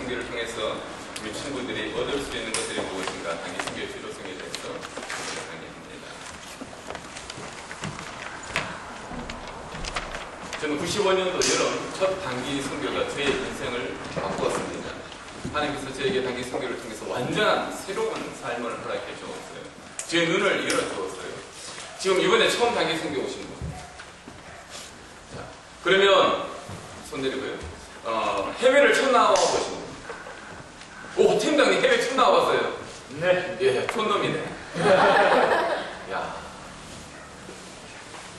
선교를 통해서 우리 친구들이 얻을 수 있는 것들이 무엇인가, 단기 선교의 필요성에 대해서 강의합니다. 저는 95년도 여름 첫 단기 선교가 저의 인생을 바꾸었습니다. 하나님께서 저에게 단기 선교를 통해서 완전한 새로운 삶을 허락해 주었어요. 제 눈을 열어주었어요. 지금 이번에 처음 단기 선교 오신 분. 자, 그러면 손 내리고요. 해외를 처음 나와보신 분. 오, 팀장님 해외 처음 나와봤어요? 네. 예, 촌놈이네. 야.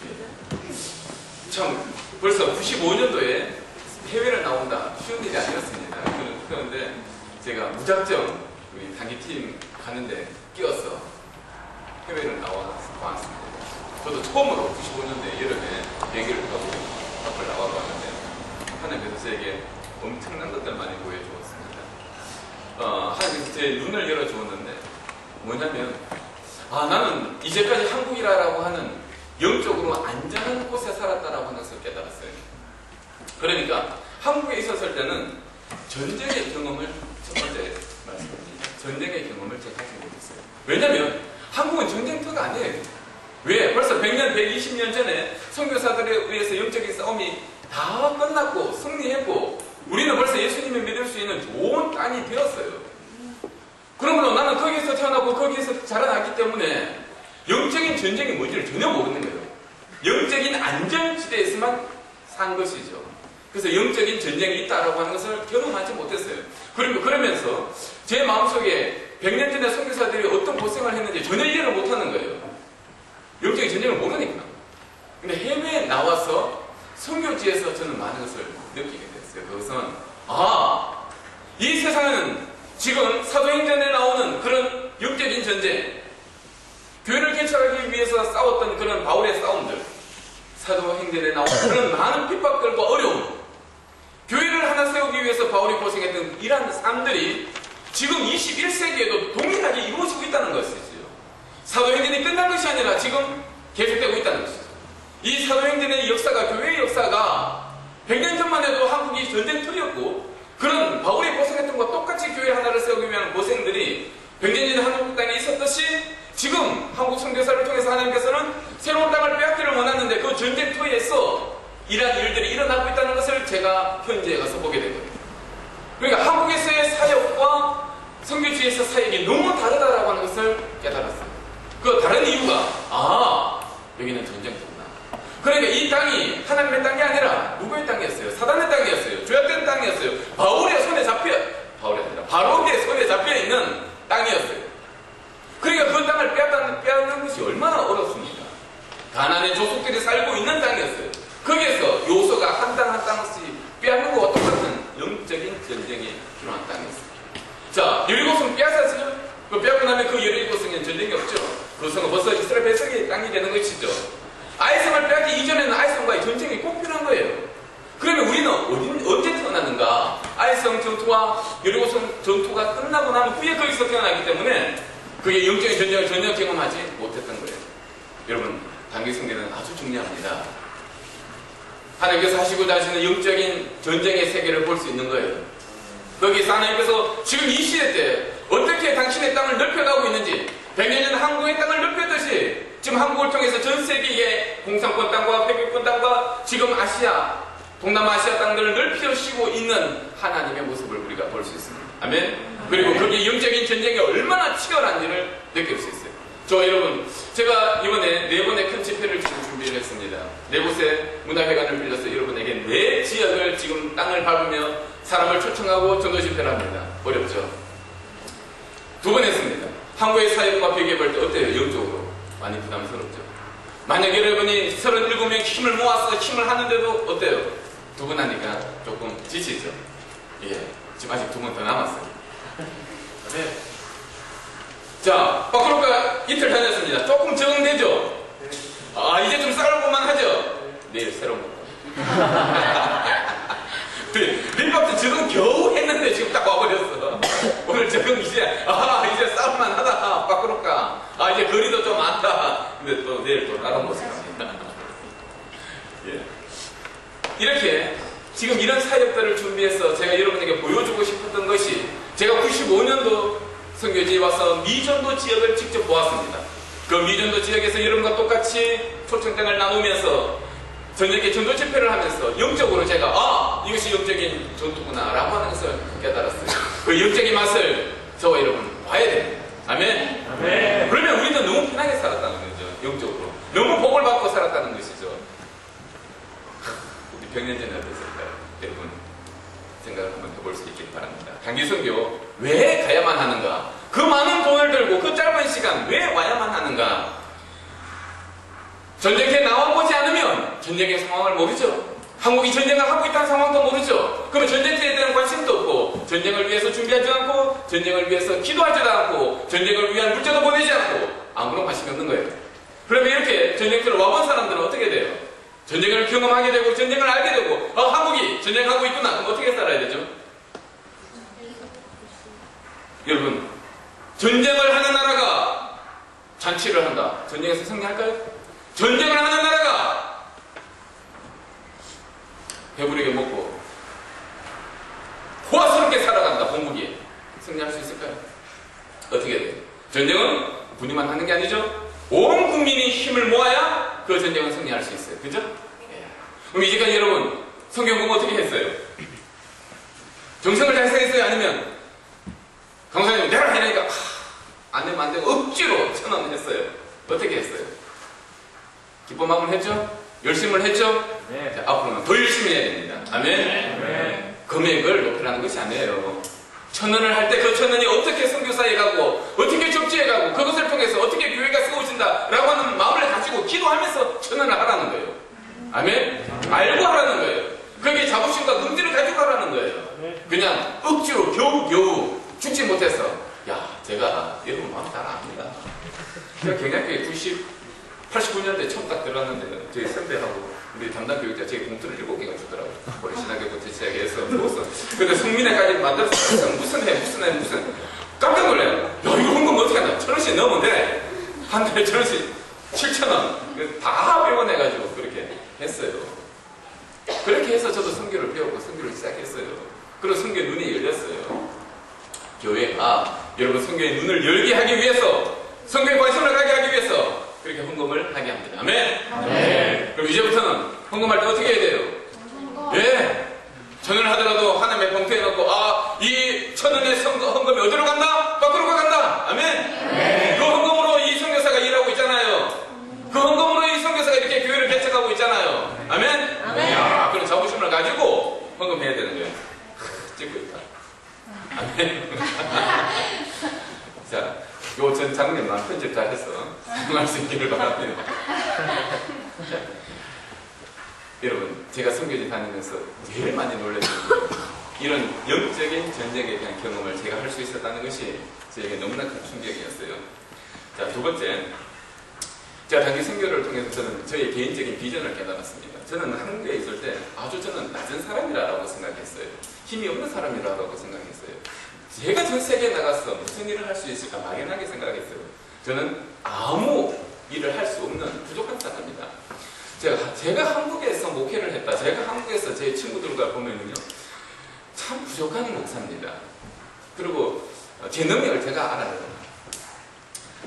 예. 참, 벌써 95년도에 해외를 나온다. 쉬운 일이 아니었습니다. 그런데 제가 무작정 우리 단기팀 가는데 끼어서 해외를 나왔습니다. 저도 처음으로 95년도에 여름에 비행기를 타고 밖을 나와봤는데 하나님께서 저에게 엄청난 것들 많이 보여주었습니다. 하나님께서 제 눈을 열어주었는데 뭐냐면 나는 이제까지 한국이라고 하는 영적으로 안전한 곳에 살았다라고 하는 것을 깨달았어요. 그러니까 한국에 있었을 때는 전쟁의 경험을 첫 번째 말씀드립니다. 전쟁의 경험을 제가 가지고 있어요. 왜냐면 한국은 전쟁터가 아니에요. 왜? 벌써 100년, 120년 전에 선교사들에 의해서 영적인 싸움이 다 끝났고 승리했고 우리는 벌써 예수님을 믿을 수 있는 좋은 땅이 되었어요. 그러므로 나는 거기에서 태어나고 거기에서 자라났기 때문에 영적인 전쟁이 뭔지를 전혀 모르는 거예요. 영적인 안전지대에서만 산 것이죠. 그래서 영적인 전쟁이 있다라고 하는 것을 경험하지 못했어요. 그러면서 제 마음속에 100년 전에 선교사들이 어떤 고생을 했는지 전혀 이해를 못하는 거예요. 영적인 전쟁을 모르니까. 근데 해외에 나와서 선교지에서 저는 많은 것을 느끼게 됐어요. 그것은 이 세상은 지금 사도행전에 나오는 그런 영적인 전쟁, 교회를 개척하기 위해서 싸웠던 그런 바울의 싸움들, 사도행전에 나오는 그런 많은 핍박들과 어려움, 교회를 하나 세우기 위해서 바울이 고생했던 이러한 삶들이 지금 21세기에도 동일하게 이루어지고 있다는 것이죠. 사도행전이 끝난 것이 아니라 지금 계속되고 있다는 것이죠. 이 사도행전의 역사가, 교회의 역사가 100년 전만 해도 한국이 전쟁터였고 그런 바울이 고생했던 것과 똑같이 교회 하나를 세우기 위한 고생들이 100년 전에 한국 땅에 있었듯이 지금 한국 선교사를 통해서 하나님께서는 새로운 땅을 빼앗기를 원하는데 그 전쟁터에서 이러한 일들이 일어나고 있다는 것을 제가 현지에 가서 보게 된 거예요. 그러니까 한국에서의 사역과 선교지에서 사역이 너무 다르다라고 하는 것을 깨달았어요. 그 다른 이유가 여기는 전쟁터구나. 그러니까 이 땅이 하나님의 땅이 아니라 누구의 땅이었어요? 사단의 땅이었어요. 죄악된 땅이었어요. 바울의 손에 바로의 손에 잡혀 있는 땅이었어요. 그러니까 그 땅을 빼앗는 것이 얼마나 어렵습니까? 가나안의 조속들이 살고 있는 땅이었어요. 거기에서 요소가 한 땅 한 땅씩 빼앗는 것과 똑같은 영적인 전쟁이 필요한 땅이었어요. 자, 여리고성 빼앗았어요. 그 빼앗고 나면 그 여리고성에는 전쟁이 없죠. 그 성은 벌써 이스라엘 백성의 땅이 되는 것이죠. 아이성을 빼앗기 이전에는 아이성과의 전쟁이 꼭 필요한 거예요. 그러면 우리는 언제 태어났는가? 아이성 전투와 여리고성 전투가 끝나고 나면 후에 거기서 태어나기 때문에 그게 영적인 전쟁을 전혀 경험하지 못했던 거예요. 여러분, 단기 성경은 아주 중요합니다. 하나님께서 하시고자 하시는 영적인 전쟁의 세계를 볼 수 있는 거예요. 거기서 하나님께서 지금 이 시대 때 어떻게 당신의 땅을 넓혀가고 있는지 100년 전 한국의 땅을 넓혔듯이 지금 한국을 통해서 전 세계의 공산권 땅과 회교권 땅과 지금 아시아, 동남아시아 땅들을 넓히시고 있는 하나님의 모습을 우리가 볼 수 있습니다. 아멘. 그리고 거기에 영적인 전쟁이 얼마나 치열한지를 느낄 수 있어요. 저 여러분, 제가 이번에 4번의 큰 집회를 지금 준비를 했습니다. 4곳의 문화회관을 빌려서 여러분에게 4지역을 지금 땅을 밟으며 사람을 초청하고 전도 집회를 합니다. 어렵죠? 2번 했습니다. 한국의 사역과 비교해볼 때 어때요? 영적으로 많이 부담스럽죠? 만약 여러분이 37명 힘을 모아서 힘을 하는데도 어때요? 2번 하니까 조금 지치죠? 예, 지금 아직 2번 더 남았어요. 네. 자, 박그룹가 이틀 다녔습니다. 조금 적응되죠? 이제 좀 싸울만만 하죠? 내일 새로운 거. 밀밥도 적응 겨우 했는데 지금 딱 와버렸어. 오늘 적응 이제 싸울만 하다. 박그룹가. 이제 거리도 좀 많다. 근데 또 내일 또 다른 모습입니다. 예. 이렇게 지금 이런 사역들을 준비해서 제가 여러분에게 보여주고 싶었던 것이, 제가 95년도 선교지에 와서 미전도 지역을 직접 보았습니다. 그 미전도 지역에서 여러분과 똑같이 초청장을 나누면서 저녁에 전도 집회를 하면서 영적으로 제가 이것이 영적인 전도구나 라고 하는 것을 깨달았어요. 그 영적인 맛을 저와 여러분 봐야 됩니다. 아멘. 아멘. 그러면 우리도 너무 편하게 살았다는 거죠. 영적으로 너무 복을 받고 살았다는 것이죠. 우리 100년 전에 어땠을까요? 여러분 생각을 한번 해볼 수 있길 바랍니다. 단기선교 왜 가야만 하는가? 그 많은 돈을 들고 그 짧은 시간 왜 와야만 하는가? 전쟁터에 나와보지 않으면 전쟁의 상황을 모르죠. 한국이 전쟁을 하고 있다는 상황도 모르죠. 그러면 전쟁터에 대한 관심도 없고, 전쟁을 위해서 준비하지 않고, 전쟁을 위해서 기도하지도 않고, 전쟁을 위한 물자도 보내지 않고 아무런 관심이 없는 거예요. 그러면 이렇게 전쟁터를 와본 사람들은 어떻게 돼요? 전쟁을 경험하게 되고 전쟁을 알게 되고 한국이 전쟁하고 있구나. 그럼 어떻게 살아야 되죠? 여러분, 전쟁을 하는 나라가 잔치를 한다. 전쟁에서 승리할까요? 전쟁을 하는 나라가 배부르게 먹고 호화스럽게 살아간다. 본국이 승리할 수 있을까요? 어떻게 돼요? 전쟁은 군이만 하는 게 아니죠. 온 국민이 힘을 모아야 그 전쟁은 승리할 수 있어요. 그죠? 그럼 이제까지 여러분 성경 공부 어떻게 했어요? 정성을 다해서 했어요? 아니면 강사님 내가 해라니까 안 되면 안 되고 억지로 천원 했어요? 어떻게 했어요? 기쁜 마음을 했죠? 열심을 했죠? 네. 자, 앞으로는 더 열심히 해야 됩니다. 아멘? 네. 금액을 높이라는 것이 아니에요. 1000원을 할 때 그 1000원이 어떻게 선교사에 가고 어떻게 접지에 가고 그것을 통해서 어떻게 교회가 세워진다 라고 하는 마음을 가지고 기도하면서 1000원을 하라는 거예요. 아멘? 알고 하라는 거예요. 그게 자부심과 능지를 가지고 하라는 거예요. 그냥 억지로 겨우 죽지 못해서 제가 여러분 마음 잘 압니다. 제가 경약교회 89년도에 처음 딱 들어왔는데 저희 선배하고 우리 담당 교육자 저희 봉투를 7개가 주더라고요. 우리 신학교부터 시작해서 먹었어. 근데 성민회까지 만들어서 무슨 해 깜짝 놀라요. 야 이거 헌금 어떻게 한다. 1000원씩 넣으면 돼. 한 달에 1000원씩 7,000원 다 배워내가지고 그렇게 했어요. 그렇게 해서 저도 선교를 배웠고 선교를 시작했어요. 그리고 선교의 눈이 열렸어요. 교회가 여러분 선교의 눈을 열게 하기 위해서, 선교에 관심을 가게 하기 위해서 그렇게 헌금을 하게 합니다. 아멘? 네. 그럼 이제부터는 헌금할 때 어떻게 해야 돼요? 예. 1000원을 하더라도 하나님의 봉투에 넣고 이 1000원의 헌금이 어디로 간다? 밖으로 간다. 아멘? 네. 그 헌금으로 이 선교사가 일하고 있잖아요. 그 헌금으로 이 선교사가 이렇게 교회를 개척하고 있잖아요. 아멘? 아멘. 그런 자부심을 가지고 헌금해야 되는 거예요. 찍고 있다. 아멘. 자, 요 전 장면만 편집 잘 했어. 사용할 수 있기를 바랍니다. 여러분, 제가 선교지 다니면서 제일 많이 놀랐던 이런 영적인 전쟁에 대한 경험을 제가 할 수 있었다는 것이 저에게 너무나 큰 충격이었어요. 자, 두 번째, 제가 단기 선교를 통해서 저는 저의 개인적인 비전을 깨달았습니다. 저는 한국에 있을 때 저는 낮은 사람이라고 생각했어요. 힘이 없는 사람이라고 생각했어요. 제가 전 세계에 나가서 무슨 일을 할 수 있을까 막연하게 생각했어요. 저는 아무 일을 할 수 없는 부족한 사람입니다. 제가 한국에서 목회를 했다. 제가 한국에서 제 친구들과 보면요, 참 부족한 목사입니다. 그리고 제 능력을 제가 알아요.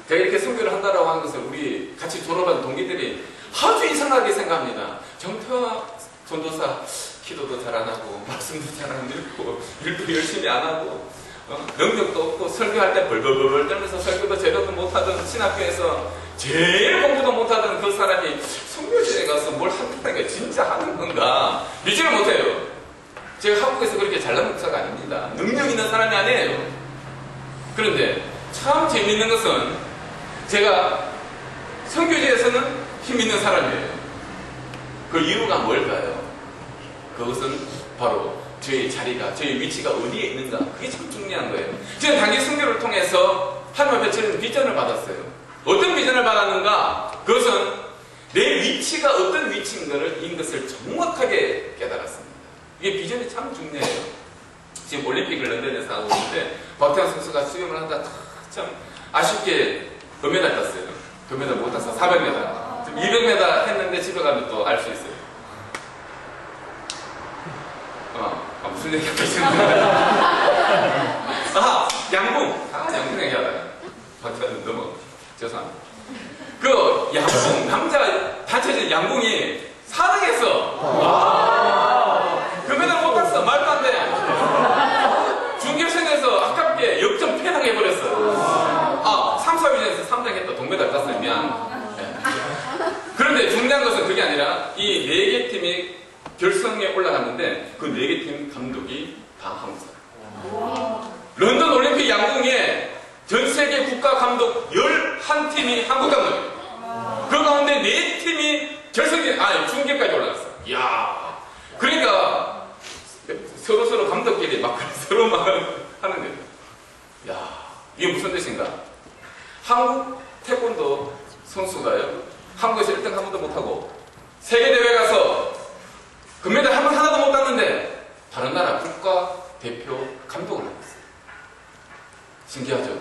제가 이렇게 선교를 한다라고 하는 것을 우리 같이 졸업한 동기들이 아주 이상하게 생각합니다. 정태화 전도사 기도도 잘 안 하고 말씀도 잘 안 듣고 일도 열심히 안 하고 능력도 없고 설교할 때 벌벌벌 떨면서 설교도 제대로 못하던 신학교에서 제일 공부도 못하던 그 사람이 선교지에 가서 뭘 한다니까 진짜 하는 건가 믿지를 못해요. 제가 한국에서 그렇게 잘난 목사가 아닙니다. 능력 있는 사람이 아니에요. 그런데 참 재미있는 것은 제가 선교지에서는 힘 있는 사람이에요. 그 이유가 뭘까요? 그것은 바로 저의 자리가, 저의 위치가 어디에 있는가. 그게 참 중요한 거예요. 저는 단기 선교를 통해서 하나님 앞에 저는 비전을 받았어요. 어떤 비전을 받았는가? 그것은 내 위치가 어떤 위치인 것을 정확하게 깨달았습니다. 이게 비전이 참 중요해요. 지금 올림픽을 런던에서 하고 있는데 박태환 선수가 수영을 하다 참 아쉽게 금메달 땄어요. 금메달 못 땄어. 400m. 지금 200m 했는데 집에 가면 또 알 수 있어요. 무슨 얘기 하고 있었는데. 아, 양궁. 양궁 얘기하다가. 박사님 너무 죄송합니다. 그 양궁, 남자 단체전 양궁이 4등했어. 금메달 못 땄어. 말도 안 돼. 준결승에서 아깝게 역전 패당해버렸어. 3, 4위전에서 3등 했다. 동메달 땄어요. 미안. 네. 그런데 중요한 것은 그게 아니라 이 4개 팀이 결승에 올라갔는데 그 4개 팀 감독이 다 한국 사람. 런던 올림픽 양궁에 전 세계 국가 감독 11팀이 한국 감독이에요. 그 가운데 4팀이 중계까지 올라갔어. 이야. 그러니까 서로 감독끼리 막 서로 막 하는 거예요. 야, 이게 무슨 뜻인가? 한국 태권도 선수가요. 한국에서 1등 한 번도 못하고 세계대회 가서 금메달 한 번 하나도 못 땄는데 다른 나라 국가대표 감독을 하고 있어요. 신기하죠?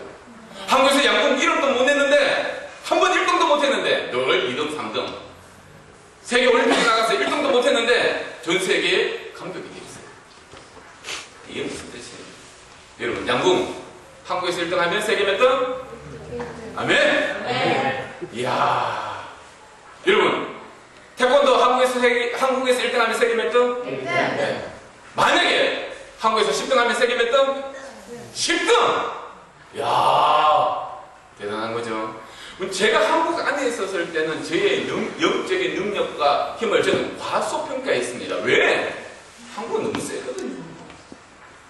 한국에서 양궁 1등도 못 냈는데 한 번 1등도 못 했는데 늘 2등, 3등 세계 올림픽에 나가서 1등도 못 했는데 전 세계에 감독이 되어 있어요. 이게 무슨 뜻이에요? 여러분, 양궁 한국에서 1등 하면 세계 몇 등? 아멘? 네. 이야. 여러분, 태권도 한국에서 1등 하면 세계 몇 등? 1등. 네. 만약에 한국에서 10등 하면 세계 몇 등? 10등! 이야, 대단한 거죠. 제가 한국 안에 있었을 때는 저의 영적인 능력과 힘을 저는 과소평가했습니다. 왜? 한국은 너무 세거든요.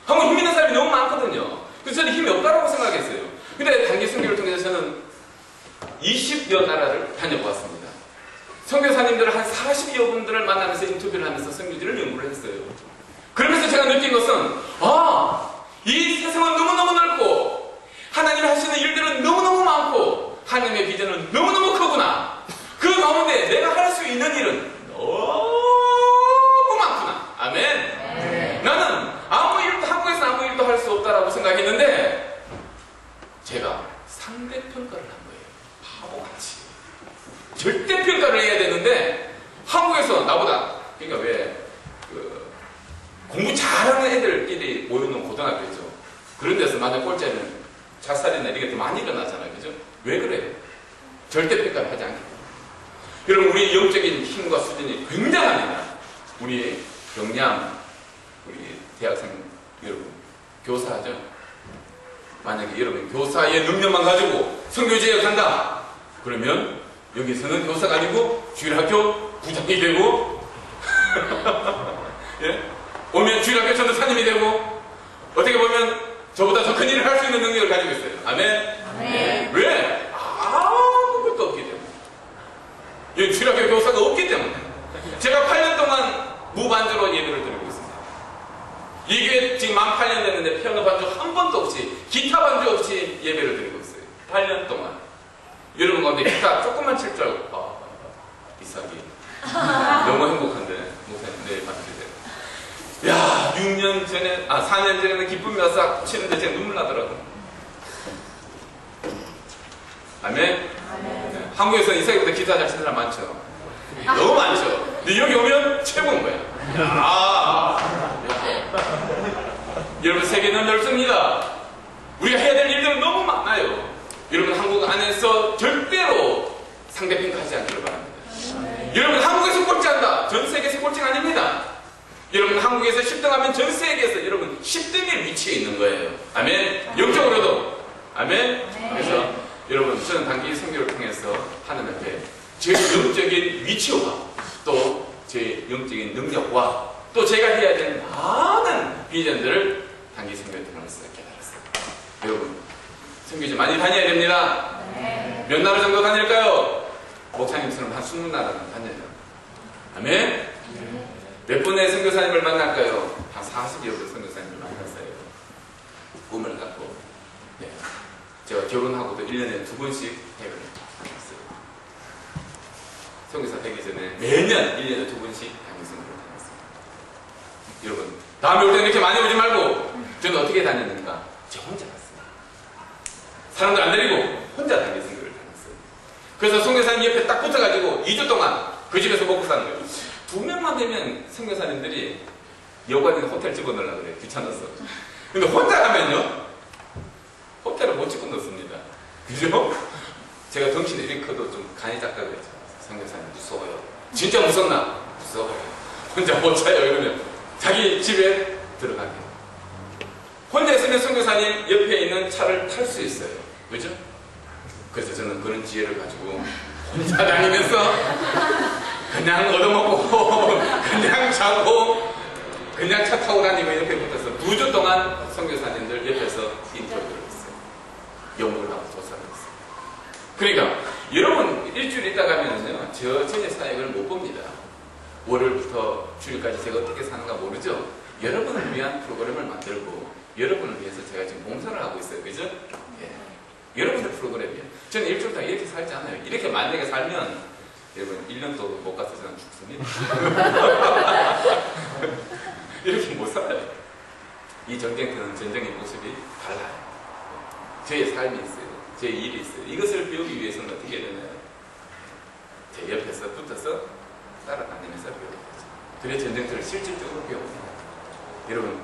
한국 힘 있는 사람이 너무 많거든요. 그래서 저는 힘이 없다고 생각했어요. 근데 단기 선교를 통해서 저는 20여 나라를 다녀보았습니다. 선교사님들을 한 40여 분들을 만나면서 인터뷰를 하면서 선교지를 연구를 했어요. 그러면서 제가 느낀 것은 이 세상은 너무너무 넓고 하나님이 하시는 일들은 너무너무 많고 하나님의 비전은 너무너무 크구나. 그 가운데 내가 할 수 있는 일은 너무 많구나. 아멘. 네. 나는 한국에서는 아무 일도 할 수 없다라고 생각했는데 제가 상대평가를 한 거예요. 바보같이. 절대평가를 해야 되는데 한국에서 나보다, 그러니까 왜 공부 잘하는 애들끼리 모여놓은 고등학교 있죠. 그런 데서 만약 꼴찌하면 자살이나 이런 게 더 많이 일어나잖아요. 그죠? 왜 그래요? 절대평가를 하지 않기 때문에. 여러분, 우리 영적인 힘과 수준이 굉장합니다. 우리 경량, 우리 대학생 여러분, 교사죠? 만약에 여러분 교사의 능력만 가지고 선교지에 간다. 그러면 여기서는 교사가 아니고 주일학교 부장이 되고 예? 오면 주일학교 전도사님이 되고 어떻게 보면 저보다 더 큰 일을 할 수 있는 능력을 가지고 있어요. 아멘? 아멘. 왜? 아무것도 없기 때문에. 여기 주일학교 교사가 없기 때문에. 제가 8년 동안 무반주로 예배를 드리고 있습니다. 이게 지금 만 8년 됐는데 피아노 반주 한 번도 없이, 기타 반주 없이 예배를 드리고 있어요. 8년 동안. 여러분 가운데 기타 조금만 칠 줄 알고 이삭이 너무 행복한데 목사님 내일 받으세요. 야, 4년 전에는 기쁨이 와서 치는데 제가 눈물 나더라고요. 아멘? 네. 한국에서는 이삭이보다 기타 잘 치는 사람 많죠. 너무 많죠. 근데 여기 오면 최고인 거야. 여러분, 세계는 넓습니다. 우리가 해야 될 일들은 너무 많아요. 여러분, 한국 안에서 절대로 상대평가하지 않기를 바랍니다. 여러분, 한국에서 꼴찌한다. 전 세계에서 꼴찌가 아닙니다. 여러분, 한국에서 10등하면 전 세계에서 여러분 10등에 위치해 있는 거예요. 아멘. 영적으로도. 아멘. 그래서 여러분, 저는 단기 선교를 통해서 하나님 앞에 제 영적인 위치와 또 제 영적인 능력과 또 제가 해야 되는 많은 비전들을 단기 선교를 통해서 깨달았어요. 여러분, 선교지 많이 다녀야 됩니다. 몇 나라 정도 다닐까요? 목사님처럼 한 20나라는 다녀요. 아멘. 몇 분의 선교사님을 만날까요? 한 40여 분 선교사님을 만났어요. 꿈을 갖고. 네. 제가 결혼하고도 1년에 2번씩 해외를 다녔어요. 선교사 되기 전에 매년 1년에 2번씩 단기 선교를 다녔어요. 여러분, 다음에 올 때 이렇게 많이 오지 말고 저는 어떻게 다녔는가? 저 혼자 갔어요. 사람들 안 데리고 혼자 단기 선교를 다녔어요. 그래서 선교사님 옆에 딱 붙어가지고 2주 동안 그 집에서 먹고 사는 거예요. 2명만 되면 선교사님들이 여관에 호텔 집어넣으려고 그래. 귀찮아서. 근데 혼자 가면요, 호텔을 못 집어넣습니다. 그죠? 제가 덩치는 이렇게 커도 좀 간이 작다 그랬죠. 선교사님 무서워요. 진짜 무섭나? 무서워요. 혼자 못 자요. 이러면 자기 집에 들어가게. 혼자 있으면 선교사님 옆에 있는 차를 탈 수 있어요. 그죠? 그래서 저는 그런 지혜를 가지고 혼자 다니면서 그냥 얻어먹고 그냥 자고 그냥 차 타고 다니고 옆에 붙어서 2주 동안 선교사님들 옆에서 인터뷰를 했어요. 연구를 하고 조사를 했어요. 그러니까 여러분 일주일 있다 가면은요, 저 전혀 사역을 못 봅니다. 월요일부터 주일까지 제가 어떻게 사는가 모르죠. 여러분을 위한 프로그램을 만들고 여러분을 위해서 제가 지금 봉사를 하고 있어요. 그죠? 예. 여러분의 프로그램이에요. 저는 일주일 동안 이렇게 살지 않아요. 이렇게 만약에 살면 여러분 1년도 못 가서 저는 죽습니다. 이렇게 못 살아요. 이 전쟁터는 전쟁의 모습이 달라요. 저의 삶이 있어요. 제 일이 있어요. 이것을 배우기 위해서는 어떻게 해야 되나요? 제 옆에서 붙어서 따라다니면서 배우는 거죠. 그래 전쟁터를 실질적으로 배웁니다. 여러분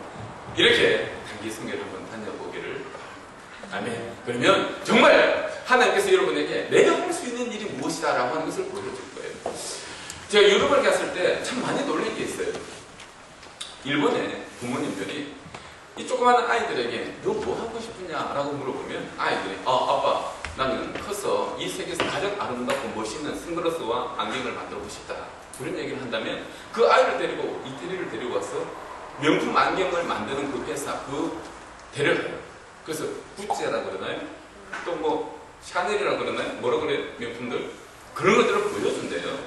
이렇게 단기 순교를 한번 다녀보기를 바랍니다. 아멘. 그러면 정말 하나님께서 여러분에게 내가 할 수 있는 일이 무엇이다 라고 하는 것을 보여줄 거예요. 제가 유럽을 갔을 때 참 많이 놀란 게 있어요. 일본의 부모님들이 이 조그마한 아이들에게 너 뭐 하고 싶으냐 라고 물어보면 아이들이 아빠 나는 커서 이 세계에서 가장 아름답고 멋있는 선글라스와 안경을 만들고 싶다 그런 얘기를 한다면 그 아이를 데리고 이태리를 데리고 와서 명품 안경을 만드는 그 회사 그 데려가요. 그래서 구찌라 그러나요? 또 뭐 샤넬이라 그러나요? 뭐라 그래요? 명품들 그런 것들을 보여준대요.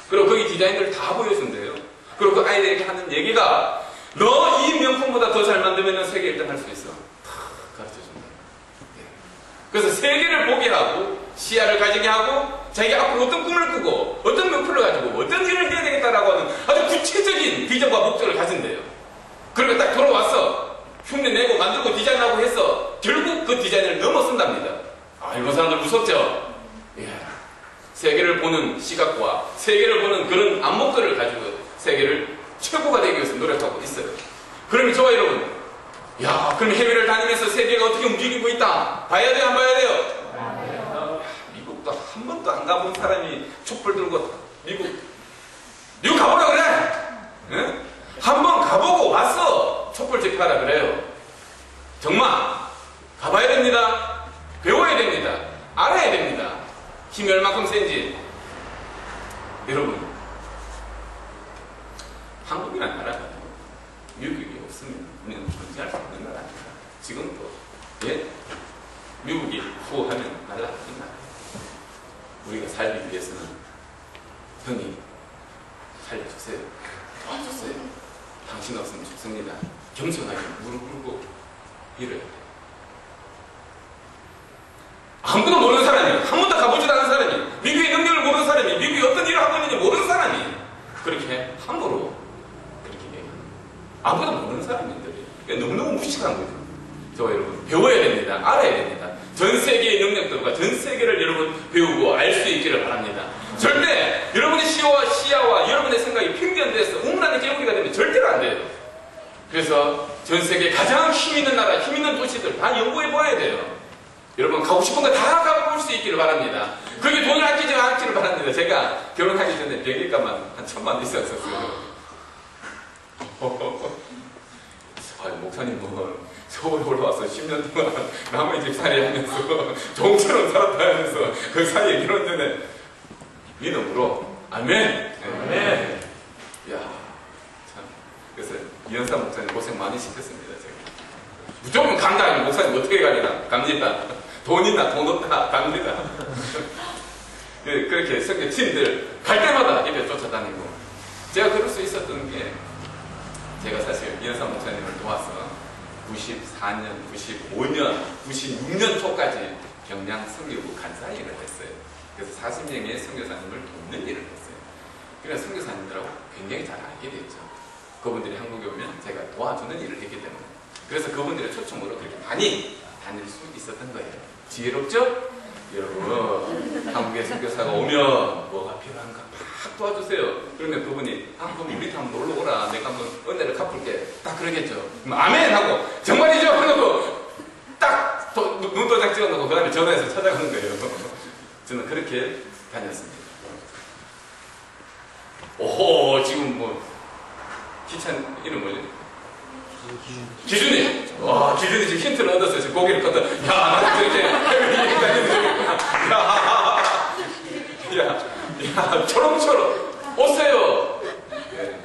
그리고 거기 디자인들을 다 보여준대요. 그리고 그 아이들에게 하는 얘기가 너 이 명품보다 더 잘 만들면 세계 1등 할 수 있어. 다 가르쳐준다. 그래서 세계를 보게 하고 시야를 가지게 하고 자기가 앞으로 어떤 꿈을 꾸고 어떤 목표를 가지고 어떤 일을 해야 되겠다라고 하는 아주 구체적인 비전과 목적을 가진대요. 그러니까 딱 돌아와서 흉내내고 만들고 디자인하고 해서 결국 그 디자인을 넘어선답니다. 아, 일본 사람들 무섭죠? 예. 세계를 보는 시각과 세계를 보는 그런 안목들을 가지고 세계를 최고가 되기 위해서 노력하고 있어요. 그러면 저와 여러분, 야, 그럼 해외를 다니면서 세계가 어떻게 움직이고 있다. 봐야 돼요, 안 봐야 돼요? 미국도 한 번도 안 가본 사람이 촛불 들고 미국 가보라 그래! 응? 한 번 가보고 왔어! 촛불 집회하라 그래요. 정말 가봐야 됩니다. 배워야 됩니다. 알아야 됩니다. 힘이 얼마큼 센지. 여러분, 한국이라는 나라가 미국이 없으면 우리는 존재할 수 없는 나라입니다. 지금도 예? 미국이 후하면 날라가는 나라예요. 우리가 살기 위해서는 형님 살려주세요. 도와주세요. 당신 없으면 죽습니다. 겸손하게 무릎 꿇고 이래야 돼요. 아무도 모르는 사람이, 한 번도 가보지도 않은 사람이, 미국의 능력을 모르는 사람이, 미국이 어떤 일을 하고 있는지 모르는 사람이 그렇게 함부로 그렇게 얘기합니다. 아무도 모르는 사람들이 그러니까 너무너무 무식한 거죠. 저와 여러분 배워야 됩니다. 알아야 됩니다. 전 세계의 능력들과 전 세계를 여러분 배우고 알 수 있기를 바랍니다. 절대 여러분의 시야와 여러분의 생각이 편견돼서 우물안에 깨우기가 되면 절대로 안 돼요. 그래서 전 세계 가장 힘 있는 나라, 힘 있는 도시들 다 연구해 봐야 돼요. 여러분 가고 싶은 거 다 가볼 수 있기를 바랍니다. 그게 돈을 아끼지 않기를 바랍니다. 제가 결혼하기 전에 비행기값만 한 1,000만 원 있었어요. 목사님 뭐 서울에 올라와서 10년 동안 남의 집살이 하면서 종처럼 살았다 하면서 그 사이에 결혼 전에 믿음으로 아멘. 아멘. 야, 참. 그래서 이현사 목사님 고생 많이 시켰습니다. 제가 무조건 간다. 목사님 어떻게 가냐? 갑니다. 돈 있나? 돈 없다? 갑니다. 그렇게 선교팀들 갈 때마다 입에 쫓아다니고 제가 그럴 수 있었던 게 제가 사실 이현사 목사님을 도와서 94년, 95년, 96년 초까지 경량 선교부 간사 일을 했어요. 그래서 40명의 선교사님을 돕는 일을 했어요. 그래서 선교사님들하고 굉장히 잘 알게 됐죠. 그분들이 한국에 오면 제가 도와주는 일을 했기 때문에. 그래서 그분들의 초청으로 그렇게 많이 다닐 수 있었던 거예요. 지혜롭죠? 여러분, 한국에 선교사가 오면 뭐가 필요한가 막 도와주세요. 그러면 그분이 그럼 우리 한번 놀러 오라. 내가 한번 은혜를 갚을게. 그러겠죠. 아멘 하고 정말이죠 하고 딱 눈도장 찍어놓고 그 다음에 전화해서 찾아가는 거예요. 저는 그렇게 다녔습니다. 오호, 지금 뭐 기찬 이름 뭐지? 기준이. 와, 기준이 지금 힌트를 얻었어요. 지금 고개를 걷다. 야, 나도 저렇게 해외 다니는 야, 초롱초롱 오세요.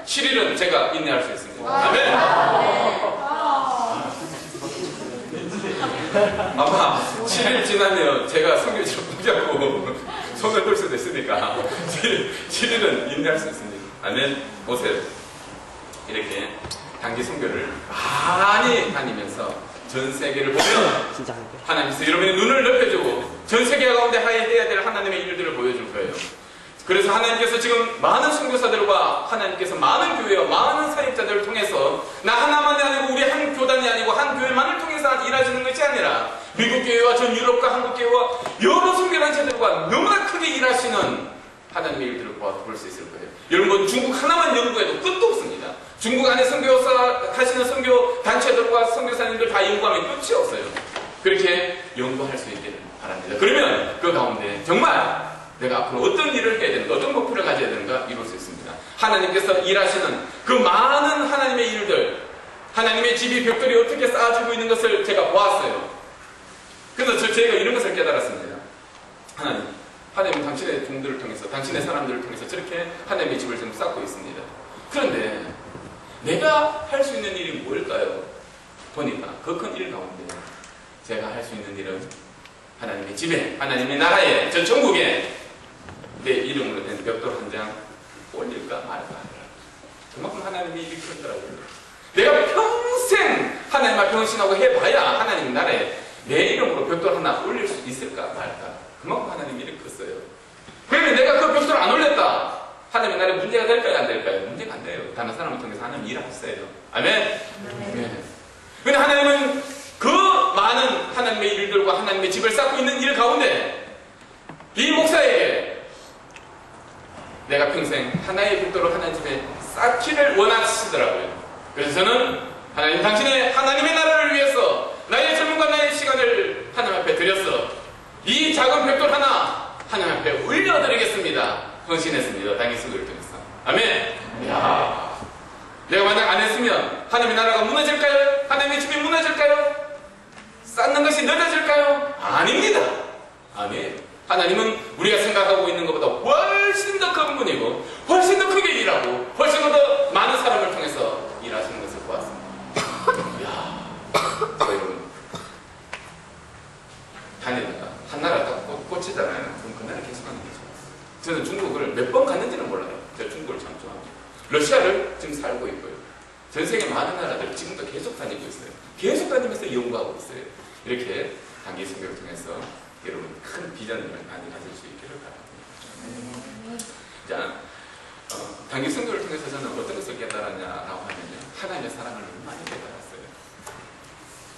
7일은 제가 인내할 수 있습니다. 아멘. 아마 7일 지나면 제가 성교지를 포기하고 손을 볼 수도 있으니까 7일은 인내할 수 있습니다. 아멘. 오세요. 이렇게 단기 선교를 많이 다니면서 전 세계를 보면 하나님께서 여러분의 눈을 넓혀주고 전 세계 가운데 해야 될 하나님의 일들을 보여줄 거예요. 그래서 하나님께서 지금 많은 선교사들과 하나님께서 많은 교회와 많은 사역자들을 통해서 나 하나만이 아니고 우리 한 교단이 아니고 한 교회만을 통해서 일하시는 것이 아니라 미국 교회와 전 유럽과 한국 교회와 여러 선교단체들과 너무나 크게 일하시는 하나님의 일들을 볼 수 있을 거예요. 여러분 중국 하나만 연구해도 끝도 없습니다. 중국 안에 선교사 하시는 선교 단체들과 선교사님들 다 연구하면 끝이 없어요. 그렇게 연구할 수 있기를 바랍니다. 그러면 그 가운데 정말 내가 앞으로 어떤 일을 해야 되는가, 어떤 목표를 가져야 되는가 이룰 수 있습니다. 하나님께서 일하시는 그 많은 하나님의 일들, 하나님의 집이 벽돌이 어떻게 쌓아지고 있는 것을 제가 보았어요. 그래서 제가 이런 것을 깨달았습니다. 하나님은 당신의 종들을 통해서, 당신의 사람들을 통해서 저렇게 하나님의 집을 좀 쌓고 있습니다. 그런데 내가 할 수 있는 일이 뭘까요? 보니까 그 큰 일 가운데 제가 할 수 있는 일은 하나님의 집에, 하나님의 나라에, 전 천국에 내 이름으로 된 벽돌 한 장 올릴까 말까 하더라고요. 그만큼 하나님의 일이 크더라고요. 내가 평생 하나님 앞에 헌신하고 해봐야 하나님 나라에 내 이름으로 벽돌 하나 올릴 수 있을까 말까. 그만큼 하나님 일이 컸어요. 그러면 내가 그 벽돌을 안 올렸다. 하나님의 나라에 문제가 될까요? 안 될까요? 문제가 안 돼요. 다른 사람을 통해서 하나님 일하셨어요. 아멘? 네. 근데 하나님은 그 많은 하나님의 일들과 하나님의 집을 쌓고 있는 일 가운데 이 목사에게 내가 평생 하나의 벽돌을 하나님 집에 쌓기를 원하시더라고요. 그래서 저는 하나님 당신의 하나님의 나라를 위해서 나의 젊음과 나의 시간을 하나님 앞에 드렸어. 이 작은 벽돌 하나 하나님 앞에 올려드리겠습니다. 헌신했습니다. 당의 수고를 통해서. 아멘. 이야. 내가 만약 안 했으면 하나님의 나라가 무너질까요? 하나님의 집이 무너질까요? 쌓는 것이 늦어질까요? 아닙니다. 아멘. 하나님은 우리가 생각하고 있는 것보다 훨씬 더 큰 분이고 훨씬 더 크게 일하고 훨씬 더 많은 사람을 통해서 일하시는 것을 보았습니다. 이야. 여러분 다니다가 한 나라 딱 꽂히잖아요. 그럼 그 나라 계속 하는 거죠. 저는 중국을 몇 번 갔는지는 몰라요. 제가 중국을 참 좋아합니다. 러시아를 지금 살고 있고요. 전 세계 많은 나라들 지금도 계속 다니고 있어요. 계속 다니면서 연구하고 있어요. 이렇게 단기 선교를 통해서 여러분 큰 비전을 많이 가질 수 있기를 바랍니다. 자, 단기 선교를 통해서 저는 어떤 것을 깨달았냐라고 하면요. 하나님의 사랑을 많이 깨달았어요.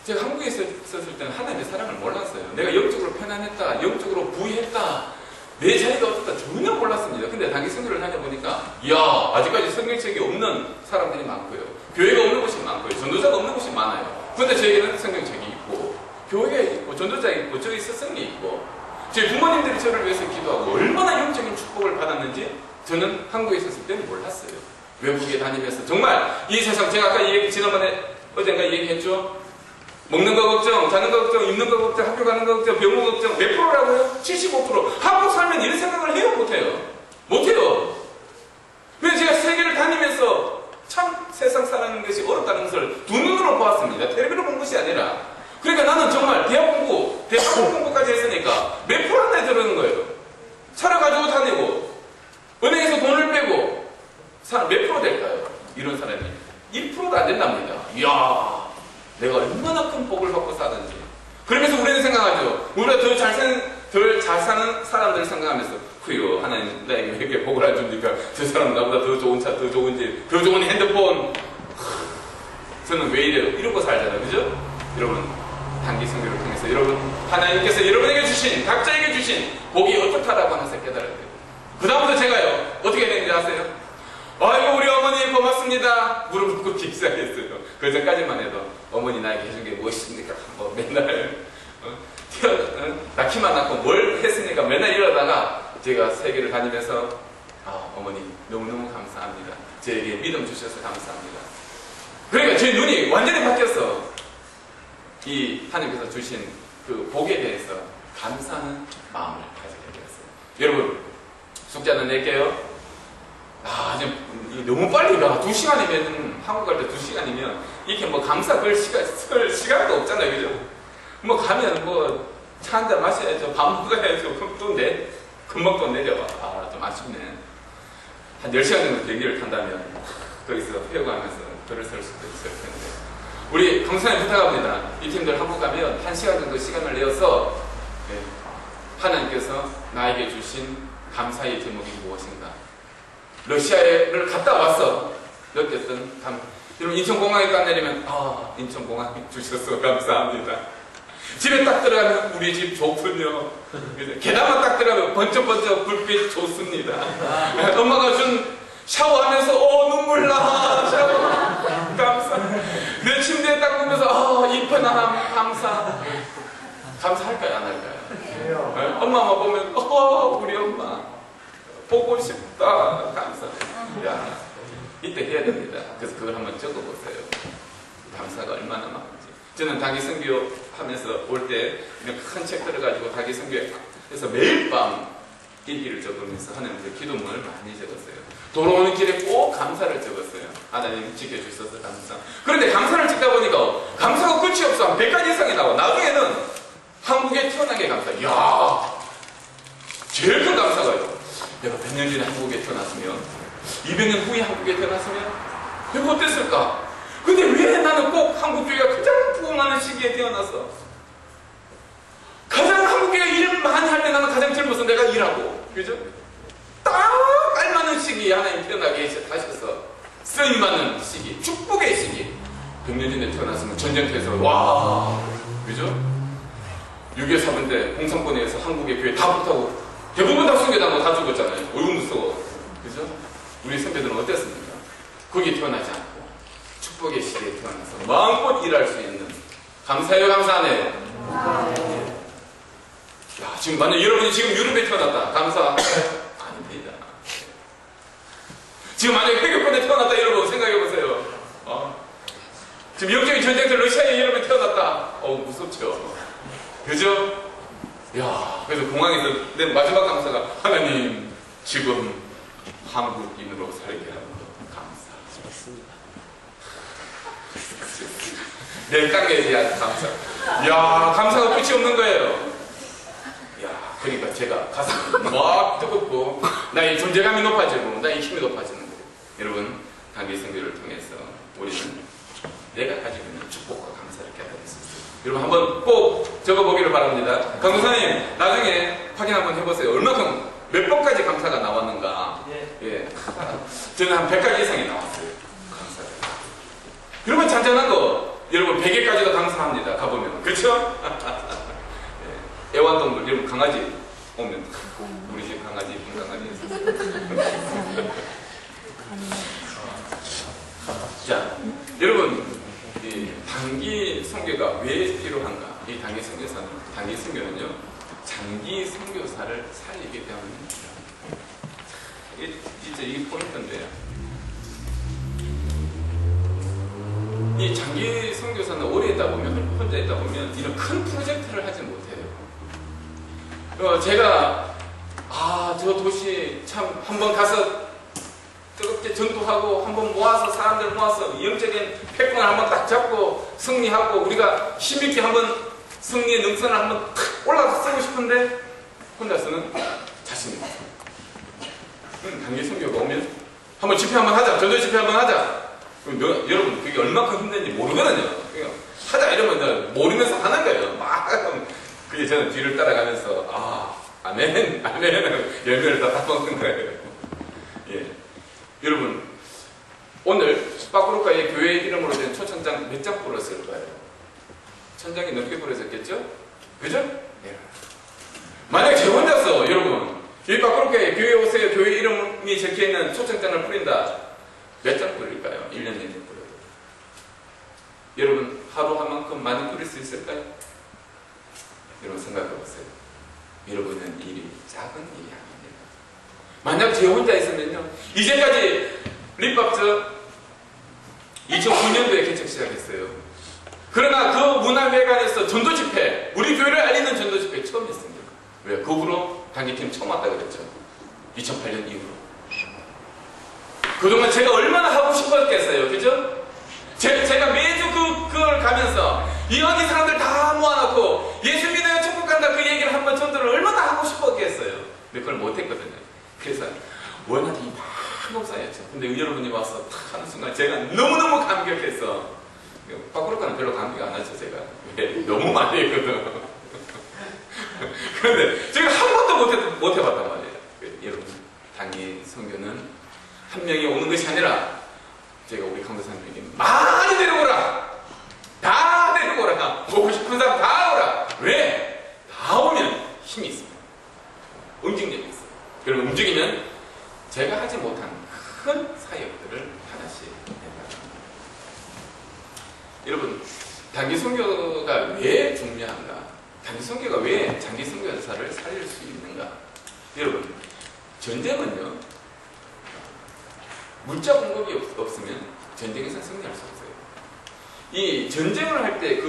제가 한국에 있었을 때는 하나님의 사랑을 몰랐어요. 내가 영적으로 편안했다, 영적으로 부유했다, 내 자리가 어떻다 전혀 몰랐습니다. 근데 단기 선교를 다녀보니까 이야, 아직까지 성경책이 없는 사람들이 많고요. 교회가 없는 곳이 많고요. 전도자가 없는 곳이 많아요. 근데 저에게는 성경책이 있고 교회가 있고 전도자가 있고 저희 스승이 있고 제 부모님들이 저를 위해서 기도하고 얼마나 영적인 축복을 받았는지 저는 한국에 있었을 때는 몰랐어요. 외국에 다니면서 정말 이 세상, 제가 아까 지난번에 어젠가 얘기했죠. 먹는 거 걱정, 자는 거 걱정, 입는 거 걱정, 학교 가는 거 걱정, 병원 걱정 몇 프로라고요? 75%. 한국 살면 이런 생각을 해요? 못해요? 못해요. 근데 제가 세계를 다니면서 참 세상 사는 것이 어렵다는 것을 두 눈으로 보았습니다. 텔레비로 본 것이 아니라. 그러니까 나는 정말 대학 공부까지 했으니까 몇 프로 안에 들어오는 거예요. 차를 가지고 다니고 은행에서 돈을 빼고 몇 프로 될까요? 이런 사람이 1%도 안 된답니다. 이야, 내가 얼마나 큰 복을 받고 사는지. 그러면서 우리는 생각하죠. 우리가 덜 잘 사는 사람들을 생각하면서 후요, 하나님 나에게 왜 이렇게 복을 안 줍니까? 저 사람 나보다 더 좋은 차, 더 좋은 집, 더 좋은 핸드폰. 저는 왜 이래요? 이러고 살잖아요. 그죠? 여러분, 단기 선교를 통해서 여러분, 하나님께서 여러분에게 주신, 각자에게 주신 복이 어떻다라고 하는 것을 깨달아야 돼요. 그 다음부터 제가요, 어떻게 되는지 아세요? 아이고, 우리 어머니 고맙습니다. 고맙습니다 무릎 꿇기 시작했어요. 그 전까지만 해도 어머니 나에게 해준 게 무엇입니까? 뭐 맨날 낳기만 낳고 뭘 했습니까? 맨날 이러다가 제가 세계를 다니면서 어머니 너무너무 감사합니다. 저에게 믿음 주셔서 감사합니다. 그러니까 제 눈이 완전히 바뀌었어. 이 하나님께서 주신 그 복에 대해서 감사하는 마음을 가지게 되었어요. 여러분 숙제 하나 낼게요. 지금 너무 빨리 가. 2시간이면 한국 갈 때 2시간이면 이렇게 뭐 감사 걸 시간도 없잖아요, 그죠? 뭐 가면 뭐 차 한 잔 마셔야죠, 밥 먹어야죠. 그럼 금방 또 내려와. 좀 아쉽네. 한 10시간 정도 비행기를 탄다면 거기서 회고하면서 글을 쓸 수도 있을 텐데. 우리 강사님 부탁합니다. 이 팀들 한국 가면 1시간 정도 시간을 내어서 하나님께서 나에게 주신 감사의 제목이 무엇인가? 러시아를 갔다 와서 느꼈던 여러분 인천공항에 딱 내리면 인천공항에 주셔서 감사합니다. 집에 딱 들어가면 우리 집 좋군요. 계단만 딱 들어가면 번쩍번쩍 불빛 좋습니다. 엄마가 준 샤워하면서 눈물 나. 샤워 감사. 내 침대에 딱 보면서 이쁜 하나님 감사. 감사할까요 안 할까요? 엄마만 보면 우리 엄마 보고 싶다. 감사. 야, 이때 해야 됩니다. 그래서 그걸 한번 적어보세요. 감사가 얼마나 많은지. 저는 다기 선교 하면서 올 때 큰 책 들어가지고 다기 선교에서 매일 밤 일기를 적으면서 하나님께 기도문을 많이 적었어요. 돌아오는 길에 꼭 감사를 적었어요. 하나님 지켜주셔서 감사. 그런데 감사를 찍다 보니까 감사가 끝이 없어. 한 100가지 이상이 나와. 나중에는 한국에 태어난 게 감사. 이야, 제일 큰 감사가요. 내가 100년 전에 한국에 태어났으면, 200년 후에 한국에 태어났으면 내가 어땠을까? 근데 왜 나는 꼭 한국교회가 가장 부흥하는 시기에 태어났어? 가장 한국교회가 일을 많이 할 때 나는 가장 젊어서 내가 일하고, 그죠? 딱 알맞는 시기에 하나님 태어나게 하셔서 쓰임받는 시기, 축복의 시기. 100년 전에 태어났으면 전쟁터에서 그죠? 6.25 사건 때 공산권에 의해서 한국의 교회 다 불타고 대부분 다 순교당하고 다 죽었잖아요. 어이구 무서워. 그죠? 우리 선배들은 어땠습니까? 거기에 태어나지 않고 축복의 시대에 태어나서 마음껏 일할 수 있는. 감사해요, 감사 안 해요? 야, 지금 만약 여러분이 지금 유럽에 태어났다. 감사 아닙니다. 지금 만약에 회교권에 태어났다. 여러분 생각해보세요. 지금 영적인 전쟁터 러시아에 여러분이 태어났다. 무섭죠? 그죠? 야, 그래서 공항에서 내 마지막 감사가 하나님 지금 한국인으로 살게 하는 것 감사합니다. 내 땅에 대한 감사. 야, 감사가 끝이 없는 거예요. 야, 그러니까 제가 가슴이 막 뜨겁고 나의 존재감이 높아지고 나의 힘이 높아지는 거예요. 여러분, 단기 선교를 통해서 우리는 내가 가지고 있는 축복과 감사를 깨달을 수 있어요. 여러분 한번 꼭 적어보기를 바랍니다. 강도사님 나중에 확인 한번 해보세요. 얼마큼 몇 번까지 감사가 나왔는가. 예. 저는 한 100가지 이상이 나왔어요. 감사가. 여러분 잔잔한 거 여러분 100개까지도 감사합니다. 가보면 그렇죠? 예. 애완동물 여러분 강아지 오면 우리 집 강아지 이쁜 강아지 자 여러분 이 단기 선교가 왜 필요한가? 이 단기 선교는요 장기 선교사를 살리기 때문입니다. 이게 진짜 이게 포인트인데요. 이 장기 선교사는 오래 있다 보면 혼자 있다 보면 이런 큰 프로젝트를 하지 못해요. 제가 저 도시 참 한번 가서 뜨겁게 전도하고 한번 모아서 사람들 모아서 영적인 패권을 한번 딱 잡고 승리하고 우리가 힘있게 한번 승리의 능선을 한번 탁 올라서 쓰고 싶은데 혼자서는 자신이 없어요. 단기 선교가 오면 한번 집회 한번 하자. 전도 집회 한번 하자. 그럼 여러분 그게 얼마큼 힘든지 모르거든요. 그러니까 하자 이러면 모르면서 하는 거예요. 막 그게 저는 뒤를 따라가면서 아멘 열매를 다 먹는 거예요. 예. 여러분 오늘 빠꾸르카의 교회 이름으로 된 초천장 몇 장 뿌렸을 거예요? 1000장이 넘게 뿌려졌겠죠? 그죠? 예. 만약 제 혼자서 여러분 이 빠꾸르카의 교회 오세요 교회 이름이 적혀있는 초천장을 뿌린다 몇 장 뿌릴까요? 1년 내내 끓여도. 여러분, 하루 한 만큼 많이 끓일 수 있을까요? 여러분 생각해 보세요. 여러분은 일이 작은 일이 아닙니다. 만약 제 혼자 있으면요, 이제까지 립밥저 2009년도에 개척 시작했어요. 그러나 그 문화회관에서 전도집회, 우리 교회를 알리는 전도집회 처음 했습니다. 왜? 그 후로 단기팀 처음 왔다 그랬죠. 2008년 이후로. 그동안 제가 얼마나 하고 싶었겠어요. 그죠? 제가 매주 그걸 가면서 여기 사람들 다 모아놓고 예수 믿어요, 천국 간다 그 얘기를 한번 전도를 얼마나 하고 싶었겠어요. 근데 그걸 못했거든요. 그래서 원한이 막 쌓였죠. 근데 여러분이 와서 탁 하는 순간 제가 너무너무 감격해서, 밖으로 가는 별로 감격이 안 나죠, 제가. 너무 많이 했거든. 그런데 제가 한 번도 못 해봤단 말이에요. 여러분, 단기 선교는 한 명이 오는 것이 아니라 제가 우리 강도사님에게 많이 데려오라, 다 데려오라, 보고 싶은 사람 다 오라. 왜? 다 오면 힘이 있습니다. 움직임이 있어요. 여러분, 움직이면 제가 하지 못한 큰 사역들을 하나씩 해나갑니다. 여러분, 단기 선교가 왜 중요한가? 단기 선교가 왜 장기 선교사를 살릴 수 있는가? 여러분, 전쟁은요, 물자 공급이 없으면 전쟁에서 승리할 수 없어요. 이 전쟁을 할 때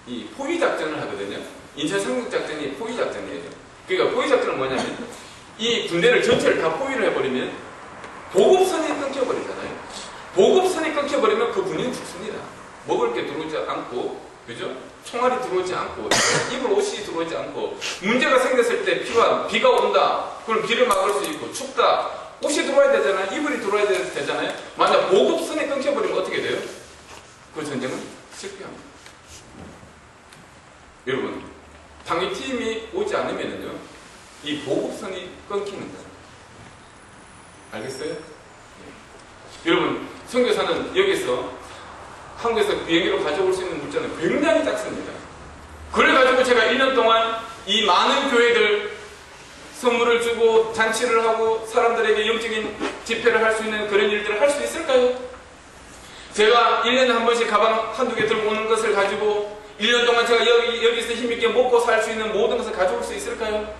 이 포위 작전을 하거든요. 인천 상륙 작전이 포위 작전이에요. 그러니까 포위 작전은 뭐냐면, 이 군대를 전체를 다 포위를 해버리면 보급선이 끊겨버리잖아요. 보급선이 끊겨버리면 그 군인은 죽습니다. 먹을 게 들어오지 않고, 그죠? 총알이 들어오지 않고, 입을 옷이 들어오지 않고, 문제가 생겼을 때 비가 온다. 그럼 비를 막을 수 있고, 춥다. 옷이 들어와야 되잖아요. 이불이 들어와야 되잖아요. 만약 보급선이 끊겨버리면 어떻게 돼요? 그 전쟁은 실패합니다. 여러분, 당위팀이 오지 않으면요, 이 보급선이 끊기는 거예요. 알겠어요? 네. 여러분, 선교사는 여기서 한국에서 비행기로 가져올 수 있는 물자는 굉장히 작습니다. 그래가지고 제가 1년 동안 이 많은 교회들 선물을 주고 잔치를 하고 사람들에게 영적인 집회를 할 수 있는 그런 일들을 할 수 있을까요? 제가 1년에 한 번씩 가방 한두 개 들고 오는 것을 가지고 1년 동안 제가 여기서 힘있게 먹고 살 수 있는 모든 것을 가져올 수 있을까요?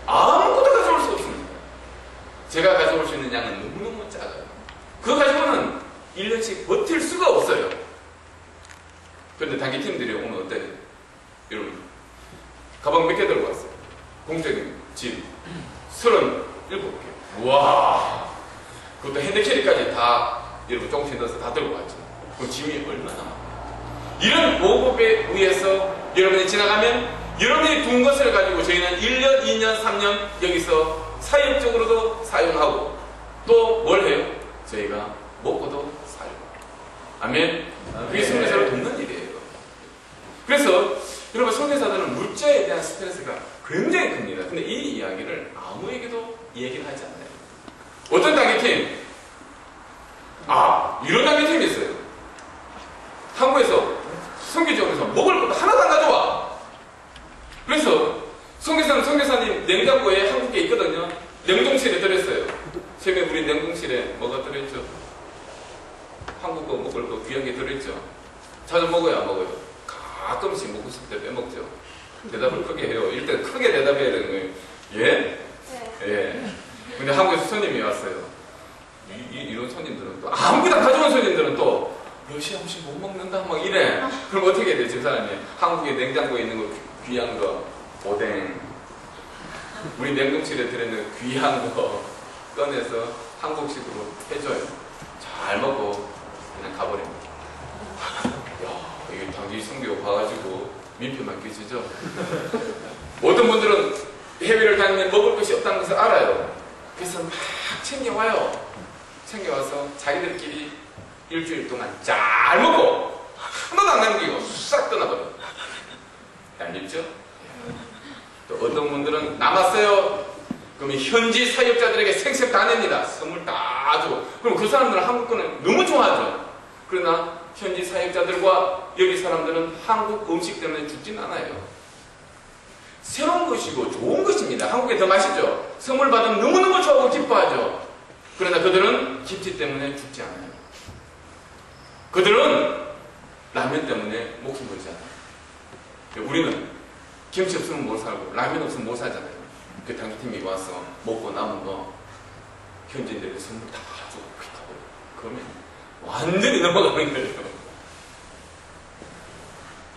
아무것도 가져올 수 없습니다. 제가 가져올 수 있는 양은 너무너무 작아요. 그거 가지고는 1년씩 버틸 수가 없어요. 그런데 단기 팀들이 오면 어때요? 여러분, 가방 몇 개 들고 왔어요? 공적인 집 37개. 우와, 그것도 핸드캐리까지 다 여러분 조금씩 넣어서 다 들고 왔죠. 그럼 짐이 얼마나 많아요. 이런 보급에 의해서 여러분이 지나가면 여러분이 둔 것을 가지고 저희는 1년, 2년, 3년 여기서 사역적으로도 사용하고 또 뭘 해요? 저희가 먹고도 살고. 아멘. 그게 선교사를 돕는 일이에요. 그래서 여러분, 선교사들은 물자에 대한 스트레스가 굉장히 큽니다. 근데 이 이야기를 아무에게도 얘기를 하지 않아요. 어떤 단기팀? 이런 단기팀이 있어요. 한국에서 선교지원에서 먹을 것도 하나도 안 가져와. 그래서 선교사님 냉장고에 한국에 있거든요. 냉동실에 들었어요. 처음에 우리 냉동실에 뭐가 들어있죠? 한국 거 먹을 거 귀한 게 들어있죠. 자주 먹어요, 안 먹어요? 가끔씩 먹고 싶을 때 빼먹죠. 대답을 크게 해요. 일단 크게 대답해야 되는 거예요. 예? 네. 예. 근데 한국에서 손님이 왔어요. 이런 손님들은 또 아무거나 가져온 손님들은 또 러시아 음식 못 먹는다 막 이래. 그럼 어떻게 해야 돼, 집사람이? 한국에 냉장고에 있는 거 귀한 거 오뎅, 우리 냉동실에 들어있는 귀한 거 꺼내서 한국식으로 해줘요. 잘 먹고 그냥 가버립니다. 야, 이게 단기 선교 가가지고 민폐만 끼치죠. 어떤 분들은 해외를 다니면 먹을 것이 없다는 것을 알아요. 그래서 막 챙겨와요. 챙겨와서 자기들끼리 일주일 동안 잘 먹고 하나도 안 남기고 싹 떠나버려요. 얄밉죠? 또 어떤 분들은 남았어요. 그러면 현지 사역자들에게 생색 다 냅니다. 선물 다 주고. 그럼 그 사람들은 한국 거는 너무 좋아하죠. 그러나 현지 사역자들과 여기 사람들은 한국 음식 때문에 죽진 않아요. 새로운 것이고 좋은 것입니다. 한국에 더 맛있죠. 선물 받으면 너무너무 좋아하고 기뻐하죠. 그러나 그들은 김치 때문에 죽지 않아요. 그들은 라면 때문에 목숨 걸지 않아요. 우리는 김치 없으면 못 살고 라면 없으면 못 살잖아요. 그 당기팀이 와서 먹고 남은 거 현지인들이 선물 다 가지고 휙하고 그러면 완전히 넘어가는 거예요.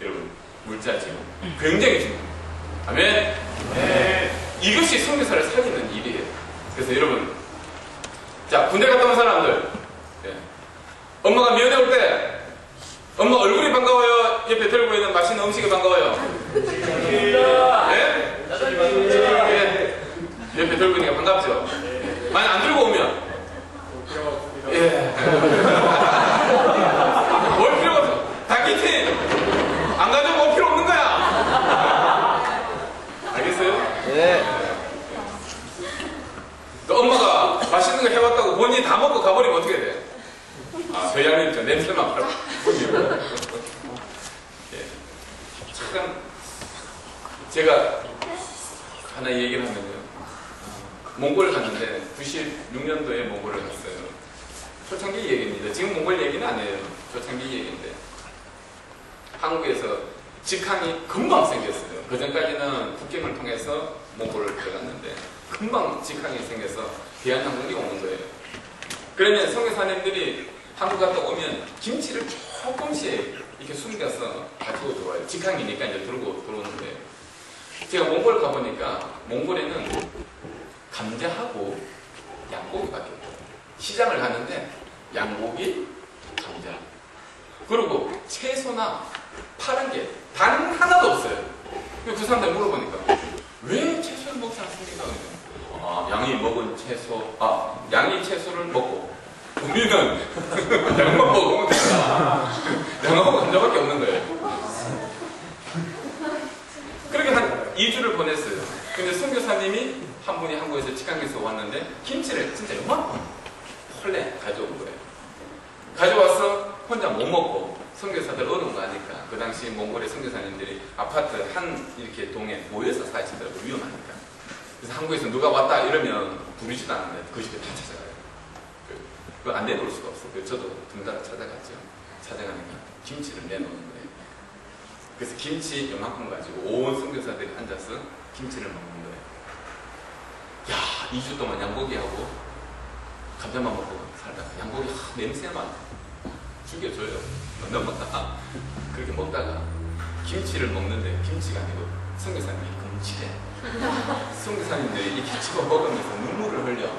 여러분, 물자지요. 굉장히 중요합니다. 아멘. 네. 이것이 선교사를 살리는 일이에요. 그래서 여러분, 자, 군대 갔다 온 사람들, 예. 엄마가 면회 올 때 엄마 얼굴이 반가워요? 옆에 들고 있는 맛있는 음식이 반가워요? 예? 예. 옆에 들고 있는 게 반갑죠? 만약 안 들고 오면 예. 올 필요가 없어. 당기팀 안 가져오면 올 필요 없는 거야. 알겠어요? 네. 또 엄마가 맛있는 거 해왔다고 본인이 다 먹고 가버리면 어떻게 돼? 아, 배양이 저 냄새만 팔고. 예. 참, 제가 하나 얘기를 하면요. 몽골 갔는데, 96년도에 몽골을 갔어요. 초창기 얘기입니다. 지금 몽골 얘기는 아니에요. 초창기 얘기인데. 한국에서 직항이 금방 생겼어요. 그 전까지는 국경을 통해서 몽골을 들어갔는데, 금방 직항이 생겨서 대한항공이 오는 거예요. 그러면 선교사님들이 한국 갔다 오면 김치를 조금씩 이렇게 숨겨서 가지고 들어와요. 직항이니까 이제 들고 들어오는데, 제가 몽골 가보니까 몽골에는 감자하고 양고기밖에 없어요. 시장을 가는데 양고기, 감자, 그리고 채소나 파란 게 단 하나도 없어요. 그 사람들 물어보니까 왜 채소를 먹지 않습니까? 아, 양이 먹은 채소, 양이 채소를 먹고 우리는 양만 먹으면 된다. 양하고 감자밖에 없는 거예요. 그렇게 한 2주를 보냈어요. 근데 선교사님이 한 분이 한국에서 직항에서 왔는데 김치를 진짜 요만큼 홀래 가져온 거예요. 가져와서 혼자 못 먹고 선교사들 어려운 거 아니까 그 당시 몽골의 선교사님들이 아파트 한 이렇게 동에 모여서 사시더라고요. 위험하니까. 그래서 한국에서 누가 왔다 이러면 부르지도 않는데 그 집에 다 찾아가요. 그거 안 내놓을 수가 없어. 그래서 저도 둥다가 찾아갔죠. 찾아가니까 김치를 내놓는 거예요. 그래서 김치 요만큼 가지고 온 선교사들이 앉아서 김치를 먹는 거예요. 야, 2주 동안 양고기하고 감자만 먹고 살다가 양고기 냄새만 죽여줘요. 넘었다가 그렇게 먹다가 김치를 먹는데 김치가 아니고 선교사님이 금치래. 선교사님들이 이 김치를 먹으면서 눈물을 흘려.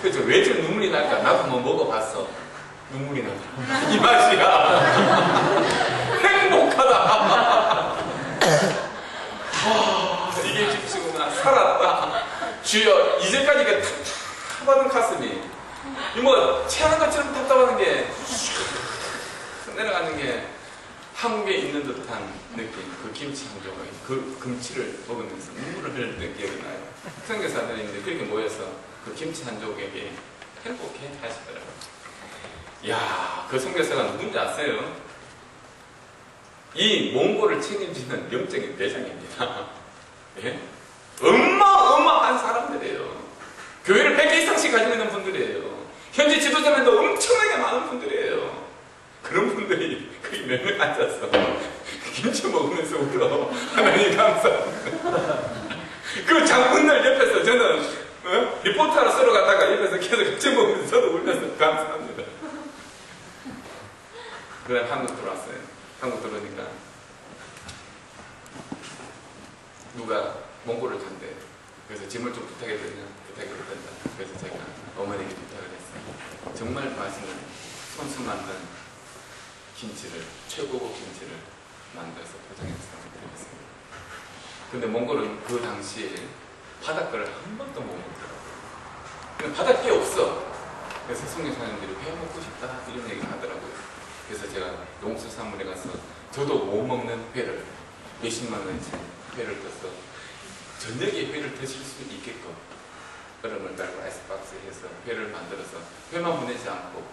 그래서 왜 저 눈물이 날까? 나도 한번 먹어봤어. 눈물이 나더라. 이 맛이야. 행복하다. 이게 김치구나. 살았다. 주여, 이제까지 그 답답하던 가슴이 뭐 체하는 것처럼 답답하는 게 내려가는 게 한국에 있는 듯한 느낌. 그 김치 한 조각이 그 금치를 먹으면서 눈물을 흘리는 기억이 나요. 선교사들인데 그렇게 모여서 그 김치 한 조각에 행복해 하시더라고요. 이야, 그 선교사가 누군지 아세요? 이 몽골을 책임지는 영적인 대장입니다. 예? 어마어마한 사람들이에요. 교회를 100개 이상씩 가지고 있는 분들이에요. 현지 지도자면도 엄청나게 많은 분들이에요. 그런 분들이 거기 몇 명 앉아서 김치 먹으면서 울어. 하나님 감사합니다. 그 장군들 옆에서 저는 리포터로 쓰러 갔다가 옆에서 계속 김치 먹으면서 저도 울면서 감사합니다. 그다음 한국 들어왔어요. 한국 들어오니까 누가 몽골을 간대. 그래서 짐을 좀 부탁해도 되냐? 부탁해도 된다. 그래서 제가 어머니에게 부탁을 했어요. 정말 맛있는 손수 만든 김치를, 최고급 김치를 만들어서 포장해서 드리겠습니다. 근데 몽골은 그 당시에 바닷가를 한 번도 못 먹더라고요. 바닷게 없어. 그래서 선교사님들이 회 먹고 싶다 이런 얘기를 하더라고요. 그래서 제가 농수산물에 가서 저도 못 먹는 회를 몇십만 원짜리 회를 떠서 저녁에 회를 드실 수 있게끔 얼음을 달고 아이스박스에 해서 회를 만들어서 회만 보내지 않고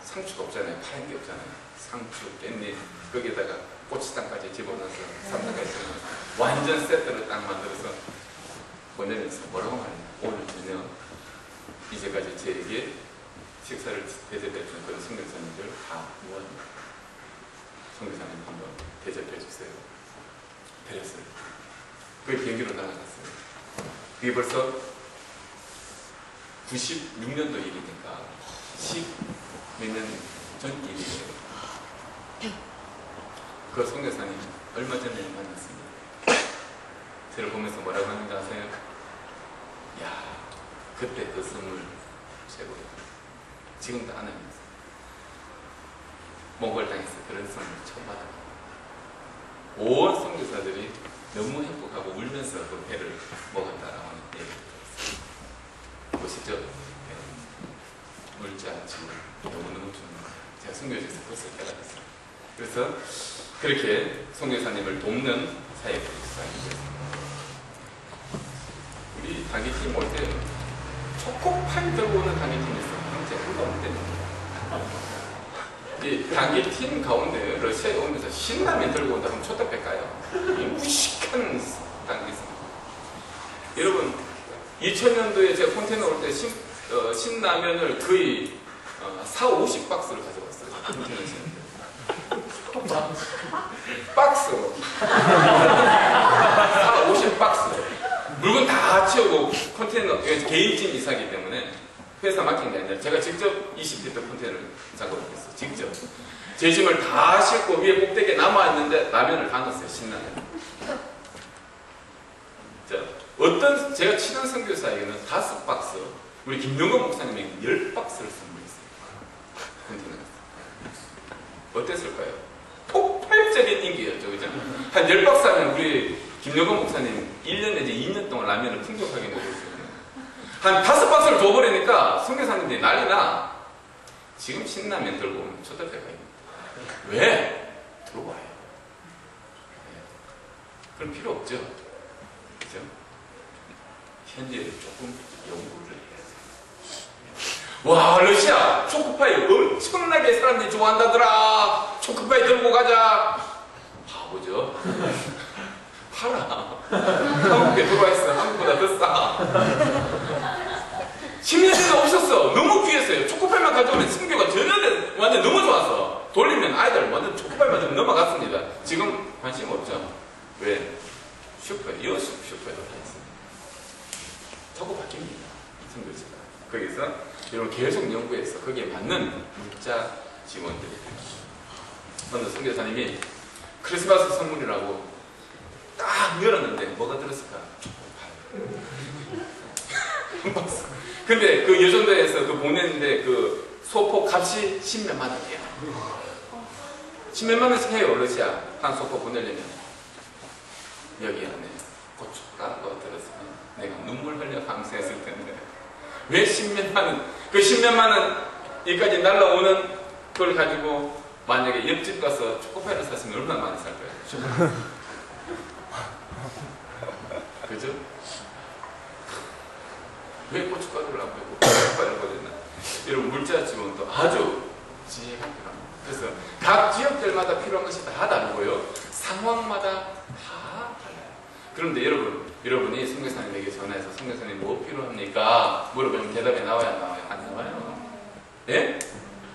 상추가 없잖아요. 파란 게 없잖아요. 상추, 깻잎, 거기에다가 고추장까지 집어넣어서 쌈장까지 집어넣어서 완전 세트로 딱 만들어서 보내면서 뭐라고 말했냐. 오늘 저녁 이제까지 저에게 식사를 대접해준 그런 선교사님들 다 모아 선교사님 한번 대접해 주세요. 드렸어요. 그 비행기로 날아갔어요. 그게 벌써 96년도 일이니까 10몇 년 전 일이에요. 그 선교사님 얼마 전에 만났습니다. 저를 보면서 뭐라고 하는지 아세요? 야, 그때 그 선물 최고야. 지금도 안 하면서 몽골 땅에서 그런 선물 처음 받아요. 온 선교사들이 너무 행복하고 울면서 그 배를 먹었다라고 하는 얘기를 들었어요. 보시죠? 물자 지금 너무너무 좋은 거예요. 제가 선교지에서 그것을 깨달았어요. 그래서 그렇게 선교사님을 돕는 사역을 시작했습니다. 우리 단기팀 올 때 초코파이 들고 오는 단기팀이 있어요. 제가 그거 올 때. 이 단기팀 가운데 러시아에 오면서 신라면 들고 온다 그러면 촛대 뺄까요? 이 무식한 단기입니다. 여러분, 2000년도에 제가 컨테이너 올 때 신라면을 거의 40~50박스를 가져왔어요. 컨테이너 신라면. 박스로 40~50박스 물건 다 채우고 컨테이너 개인팀 이사기 때문에 회사 맡긴 게 아니라 제가 직접 20리터 컨테이너를 작업했어요. 직접 제 짐을 다 싣고 위에 꼭대기에 남아있는데 라면을 다 넣었어요. 신라면. 자, 어떤 제가 치는 선교사에게는 5박스, 우리 김영건 목사님에게 10박스를 선물했어요. 컨테이너가 어땠을까요? 폭발적인 인기였죠. 그죠? 한 10박스 하면 우리 김영건 목사님 1년 내지 2년 동안 라면을 풍족하게 먹을 수 있어요. 한 5박스를 줘버리니까 선교사님들이 난리나. 지금 신라면 들고 오면 초대배가 있습니다. 왜? 들어와요. 네. 그럼 필요 없죠. 그죠? 현지에도 조금 연구를 해야 돼요. 와, 러시아 초코파이 엄청나게 사람들이 좋아한다더라. 초코파이 들고 가자. 바보죠. 팔아. 한국에 들어와 있어. 한국보다 더 싸. 10년 전에 오셨어. 너무 귀했어요. 초코파이만 가져오면 승교가 전혀 완전 너무 좋았어. 돌리면 아이들 완전 초코파이만 좀 넘어갔습니다. 지금 관심 없죠. 왜? 슈퍼에, 슈퍼에 들어있어요. 자꾸 바뀝니다. 승교지가. 거기서 여러분 계속 연구해서 거기에 맞는 문자 지원들이 됩니다. 어느 선교사님이 크리스마스 선물이라고 딱 열었는데 뭐가 들었을까? 초코파이. 근데 그 여전도에서 그 보냈는데 그 소포 값이 10몇만 원이에요. 10몇만 원씩 해요. 러시아 한 소포 보내려면. 여기 안에 고춧가루가 들었으면 내가 눈물 흘려 감사했을 텐데 왜 10몇만 원, 그 10몇만 원까지 날라오는 걸 가지고 만약에 옆집 가서 초코파이를 샀으면 얼마나 많이 살 거예요? 그죠? 왜 고춧가루를 안 빼고 초코파이를 버렸나? 이런 물자 지원도 아주 지혜가 필요합니다. 그래서 각 지역들마다 필요한 것이 다 다르고요. 상황마다 다 달라요. 그런데 여러분이 선교사님에게 전화해서 선교사님 뭐 필요합니까? 물어보면 대답이 나와요, 안 나와요? 안 나와요. 예?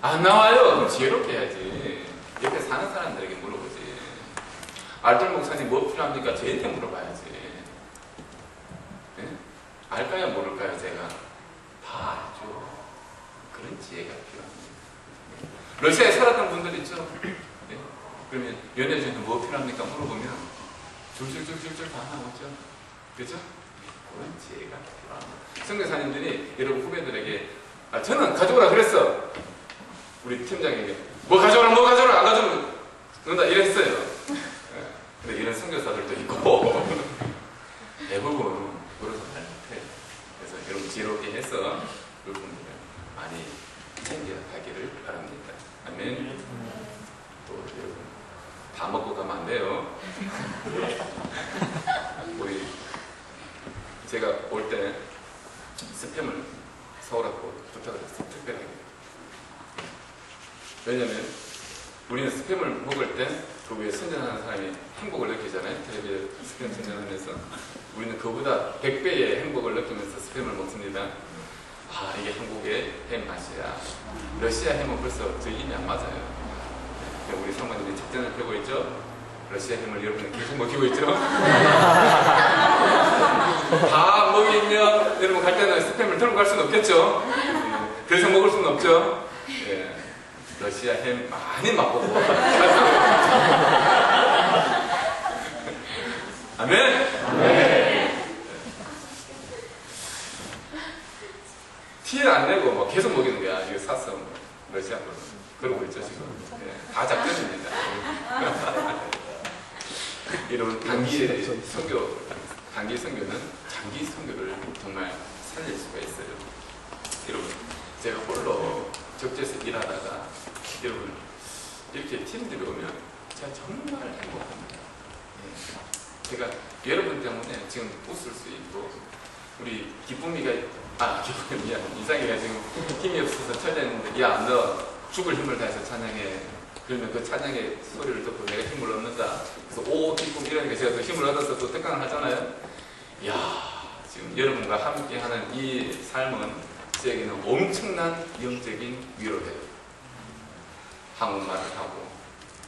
안 나와요. 그럼 지혜롭게 해야지. 옆에 사는 사람들에게 물어보지. 알뜰 목사님 뭐 필요합니까? 저한테 물어봐야지. 예? 알까요? 모를까요? 제가 다 알죠. 그런 지혜가 필요합니다. 러시아에 살았던 분들 있죠? 예? 그러면 연애중에 뭐 필요합니까? 물어보면 줄줄줄줄줄 다 나오죠. 그죠? 그런 지혜가 필요합니다. 선교사님들이 여러분 후배들에게 저는 가져오라 그랬어. 우리 팀장에게 뭐 가져오라 뭐 가져오라 안 가져오면 그런다 이랬어요. 예. 근데 이런 선교사들도 있고 대부분 그래서 잘 못해요. 그래서 여러분 지혜롭게 해서 여러분들 많이 챙겨가기를 바랍니다. 아멘. 또 여러분 다 먹고 가면 안 돼요. 우리 제가 올 때 스팸을 사오라고 부탁을 했어요. 특별하게. 왜냐면 우리는 스팸을 먹을 때 그 위에 선전하는 사람이 행복을 느끼잖아요. 텔레비전 스팸 선전하면서 우리는 그보다 100배의 행복을 느끼면서 스팸을 먹습니다. 아, 이게 한국의 햄 맛이야. 러시아 햄은 벌써 저희 입이 안 맞아요. 우리 사모님이 작전을 펴고 있죠. 러시아 햄을 여러분은 계속 먹이고 있죠. 다 먹이면 여러분 갈 때는 스팸을 들고 갈 수는 없겠죠. 더 이상 먹을 수는 없죠. 예. 러시아 햄 많이 맛보고. 아멘. 아멘. 티를 안 내고 뭐 계속 먹이는 거야. 이거 샀어. 러시아 거. 그러고 있죠 지금. 예. 다 작전입니다. 이런 단기 선교, 단기 선교는 장기 선교를 정말 살릴 수가 있어요. 여러분, 제가 홀로 적지에서 일하다가 여러분 이렇게 팀들이 오면 제가 정말 행복합니다. 예. 제가 여러분 때문에 지금 웃을 수 있고 우리 기쁨이가 기쁨이야 이상이가 지금 힘이 없어서 철저했는데 야 너 죽을 힘을 다해서 찬양해. 그러면 그 찬양의 소리를 듣고 내가 힘을 얻는다. 그래서 오 기쁨 이러니까 제가 또 힘을 얻어서 또 특강을 하잖아요. 이야 지금 여러분과 함께하는 이 삶은 저에게는 엄청난 영적인 위로예요. 한국말을 하고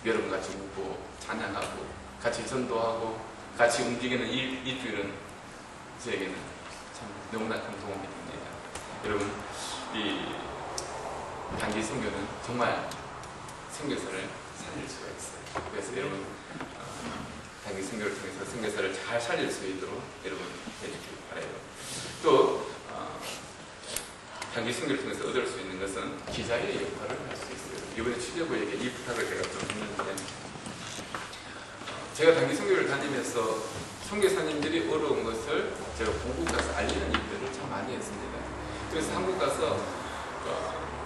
여러분 같이 웃고 찬양하고 같이 전도하고 같이 움직이는 이 일주일은 저에게는 참 너무나 큰 도움이 됩니다. 여러분 이 단기 선교는 정말 선교사를 살릴 수가 있어요. 그래서 여러분 단기 선교를 통해서 선교사를 잘 살릴 수 있도록 여러분 해주길 바라요. 또 단기 선교를 통해서 얻을 수 있는 것은 기자의 역할을 할 수 있어요. 이번에 취재부에게 이 부탁을 제가 좀 했는데 제가 단기 선교를 다니면서 선교사님들이 어려운 것을 제가 본국 가서 알리는 일들을 참 많이 했습니다. 그래서 한국 가서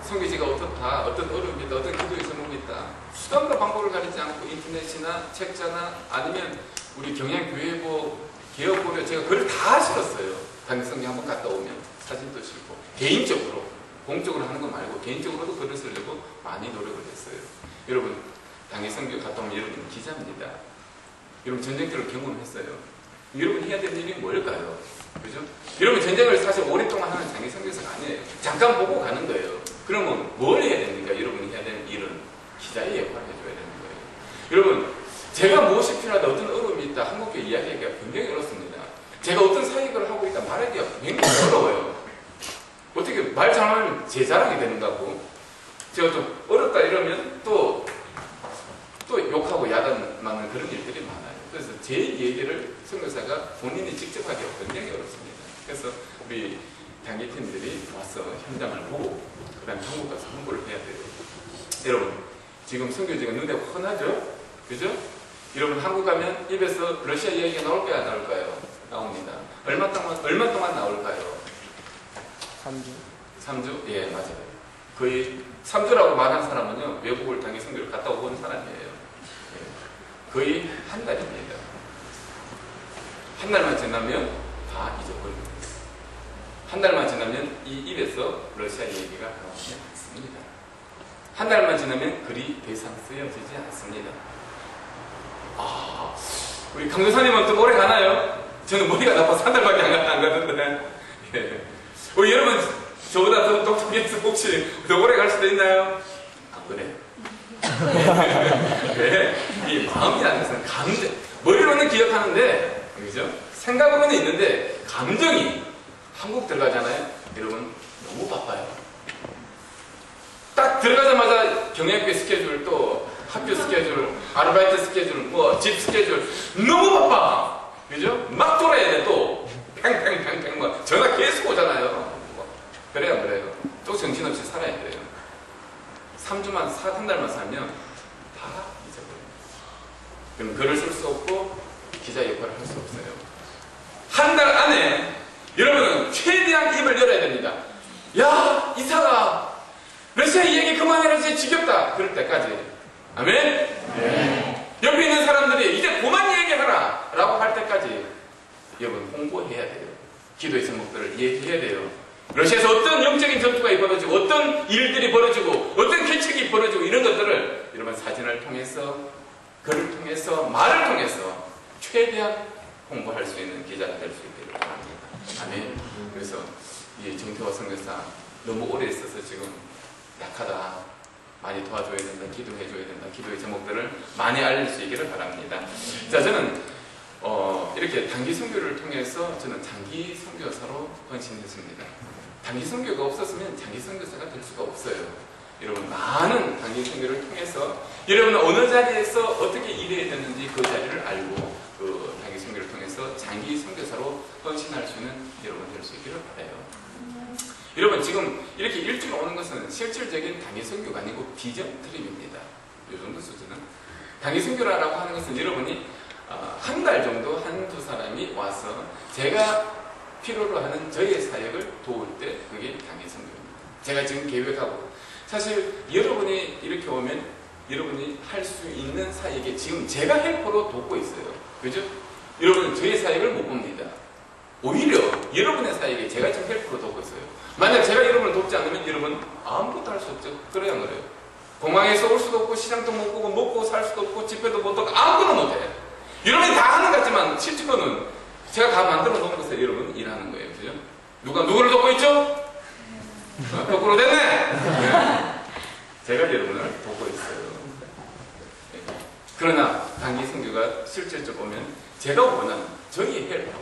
선교지가 어떻다, 어떤 어려움이 있다, 어떤 기도의 제목이 있다. 수단과 방법을 가리지 않고 인터넷이나 책자나 아니면 우리 경향교회보, 개혁보려 제가 글을 다 실었어요. 단기 선교 한번 갔다 오면 사진도 실고 개인적으로, 공적으로 하는 거 말고 개인적으로도 글을 쓰려고 많이 노력을 했어요. 여러분 단기 선교 갔다 오면 여러분 기자입니다. 여러분 전쟁터를 경험했어요. 여러분 해야 될 일이 뭘까요? 그죠? 여러분 전쟁을 사실 오랫동안 하는 장기 선교사가 아니에요. 잠깐 보고 가는 거예요. 그러면 뭘 해야 됩니까? 여러분이 해야 되는 일은 기자의 역할을 해줘야 되는 거예요. 여러분 제가 무엇이 필요하다, 어떤 어려움이 있다, 한국교회 이야기하기가 굉장히 어렵습니다. 제가 어떤 사역을 하고 있다 말하기가 굉장히 어려워요. 어떻게 말 잘하면 제 자랑이 되는 거고 제가 좀 어렵다 이러면 또 욕하고 야단 맞는 그런 일들이 많아요. 그래서 제 얘기를 선교사가 본인이 직접 하기가 굉장히 어렵습니다. 그래서 우리 단기팀들이 와서 현장을 보고 그 다음에 한국 가서 홍보를 해야 돼요. 여러분 지금 선교지가 눈에 훤하죠? 그죠? 여러분 한국 가면 입에서 러시아 이야기가 나올까요? 안 나올까요? 나옵니다. 얼마 동안 나올까요? 3주? 3주? 예, 맞아요. 거의 3주라고 말한 사람은요, 외국을 단기 선교를 갔다 온 사람이에요. 예, 거의 한 달입니다. 한 달만 지나면 다 잊어버립니다. 한 달만 지나면 이 입에서 러시아 얘기가 나오지 않습니다. 한 달만 지나면 글이 더 이상 쓰여지지 않습니다. 우리 강도사님은 좀 오래 가나요? 저는 머리가 나빠서 한 달밖에 안 가던데. 예. 우리 여러분 저보다 더 똑똑해서 혹시 더 오래 갈 수도 있나요? 안 그래. 네. 이 마음이라는 것은 감정, 머리로는 기억하는데, 그죠? 생각으로는 있는데, 감정이 한국 들어가잖아요. 여러분, 너무 바빠요. 딱 들어가자마자 경영학교 스케줄, 또 학교 스케줄, 아르바이트 스케줄, 뭐 집 스케줄, 너무 바빠. 그죠? 막 돌아야 돼, 또. 팽팽팽팽, 뭐 전화 계속 오잖아요. 그래요, 안 그래요? 또 정신없이 살아야 돼요. 3주만, 한 달만 살면 다 잊어버려요. 그럼 글을 쓸 수 없고 기자 역할을 할 수 없어요. 한 달 안에 여러분은 최대한 입을 열어야 됩니다. 야, 이사가 러시아 이야기 그만해라, 이제 지겹다. 그럴 때까지. 아멘? 네. 옆에 있는 사람들이 이제 그만 얘기하라 라고 할 때까지 여러분 홍보해야 돼요. 기도의 제목들을 얘기해야 돼요. 러시아에서 어떤 영적인 전투가 벌어지고 어떤 일들이 벌어지고 어떤 개척이 벌어지고 이런 것들을 여러분 사진을 통해서, 글을 통해서, 말을 통해서 최대한 홍보할 수 있는 기자가 될 수 있기를 바랍니다. 아멘. 그래서 이 정태화 선교사 너무 오래 있어서 지금 약하다, 많이 도와줘야 된다, 기도해줘야 된다, 기도의 제목들을 많이 알릴 수 있기를 바랍니다. 자, 저는 이렇게 단기 선교를 통해서 저는 장기 선교사로 헌신했습니다. 단기 선교가 없었으면 장기 선교사가 될 수가 없어요. 여러분, 많은 단기 선교를 통해서 여러분은 어느 자리에서 어떻게 일해야 되는지 그 자리를 알고 그 단기 선교를 통해서 장기 선교사로 헌신할 수 있는 여러분 될 수 있기를 바라요. 여러분, 지금 이렇게 일주일 오는 것은 실질적인 단기 선교가 아니고 비전 트립입니다. 이 정도 수준은. 단기 선교라고 하는 것은 여러분이 한 달 정도 한두 사람이 와서 제가 필요로 하는 저의 사역을 도울 때 그게 단기 선교입니다. 제가 지금 계획하고 사실 여러분이 이렇게 오면 여러분이 할 수 있는 사역에 지금 제가 헬퍼로 돕고 있어요. 그죠? 여러분은 저의 사역을 못 봅니다. 오히려 여러분의 사역에 제가 지금 헬퍼로 돕고 있어요. 만약 제가 여러분을 돕지 않으면 여러분 아무것도 할 수 없죠. 그래야 안 그래요? 공항에서 올 수도 없고 시장도 못 보고 먹고 살 수도 없고 집회도 못 하고 아무것도 못 해. 여러분이 다 하는 것 같지만 실제로는 제가 다 만들어 놓은 것에 여러분 일하는 거예요. 그죠? 누가 누구를 돕고 있죠? 거꾸로 됐네! 네. 제가 여러분을 돕고 있어요. 그러나 단기 선교가 실질적으로 보면 제가 원하는 저희 헬퍼,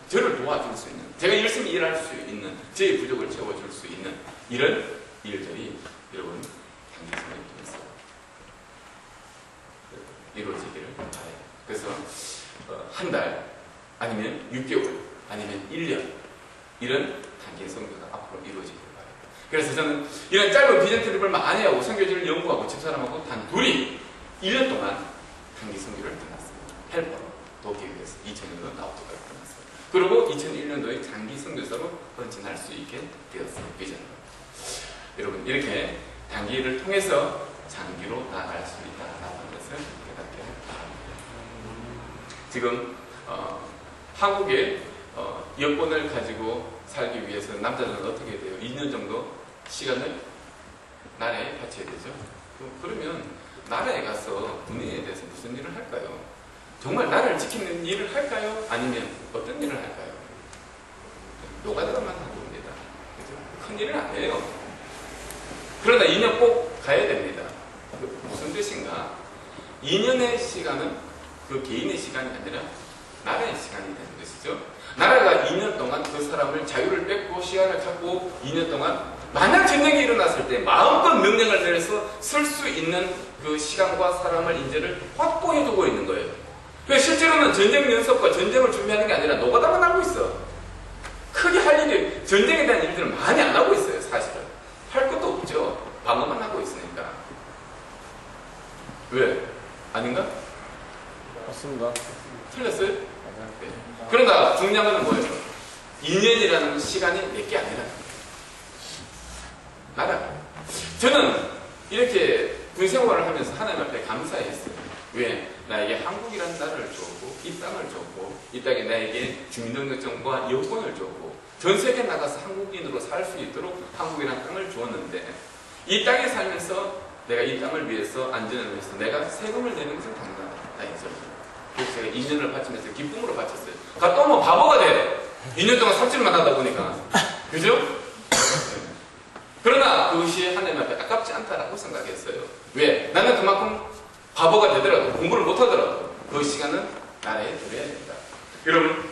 저를 도와줄 수 있는, 제가 열심히 일할 수 있는, 저의 부족을 채워줄 수 있는 이런 일들이 여러분 단기 선교를 통해서 이루어지기를 바라요. 그래서 한 달, 아니면 6개월, 아니면 1년 이런 단기 선교가 앞으로 이루어지기를 바라요. 그래서 저는 이런 짧은 비전 트립을 많이 하고 선교지를 연구하고 집사람하고 단 둘이 1년 동안 단기 선교를 떠났습니다. 헬퍼로 돕기 위해서 2000년도 나우토가를 떠났어요. 그리고 2001년도에 장기 선교사로 헌신할 수 있게 되었어요. 비전으로. 여러분, 이렇게 단기를 통해서 장기로 나아갈 수 있다는 것을 깨닫게 바랍니다. 지금 한국에 여권을 가지고 살기 위해서 남자들은 어떻게 해야 돼요? 2년 정도 시간을 나라에 바쳐야 되죠. 그러면 나라에 가서 군인에 대해서 무슨 일을 할까요? 정말 나라를 지키는 일을 할까요? 아니면 어떤 일을 할까요? 노가다만 하고 옵니다. 그죠? 큰 일은 안 해요. 그러나 2년 꼭 가야 됩니다. 무슨 뜻인가? 2년의 시간은 그 개인의 시간이 아니라 나라의 시간이 되는 것이죠. 나라가 2년 동안 그 사람을 자유를 뺏고 시간을 갖고 2년 동안 만약 전쟁이 일어났을 때 마음껏 명령을 내려서 쓸 수 있는 그 시간과 사람을 인재를 확보해두고 있는 거예요. 그래서 실제로는 전쟁 연습과 전쟁을 준비하는 게 아니라 노가다만 하고 있어. 크게 할 일이 전쟁에 대한 일들을 많이 안 하고 있어요. 사실은 할 것도 없죠. 방어만 하고 있으니까. 왜? 아닌가? 맞습니다. 틀렸어요? 네. 그러나 중요한 건 뭐예요? 2년이라는 시간이 몇 개 아니라 나라. 저는 이렇게 군생활을 하면서 하나님 앞에 감사했어요. 왜? 나에게 한국이라는 나라를 줬고 이 땅을 줬고 이 땅에 나에게 주민등록증과 여권을 줬고 전 세계에 나가서 한국인으로 살 수 있도록 한국이라는 땅을 주었는데 이 땅에 살면서 내가 이 땅을 위해서 안전을 위해서 내가 세금을 내는 것은 당연하다. 그래서 제가 2년을 바치면서 기쁨으로 바쳤어요. 갔다 오면 바보가 돼. 2년 동안 삽질만 하다 보니까. 그죠? 그러나 그것이 하나님 앞에 아깝지 않다라고 생각했어요. 왜? 나는 그만큼 바보가 되더라도 공부를 못하더라도 그 시간은 나라에 드려야 된다. 여러분,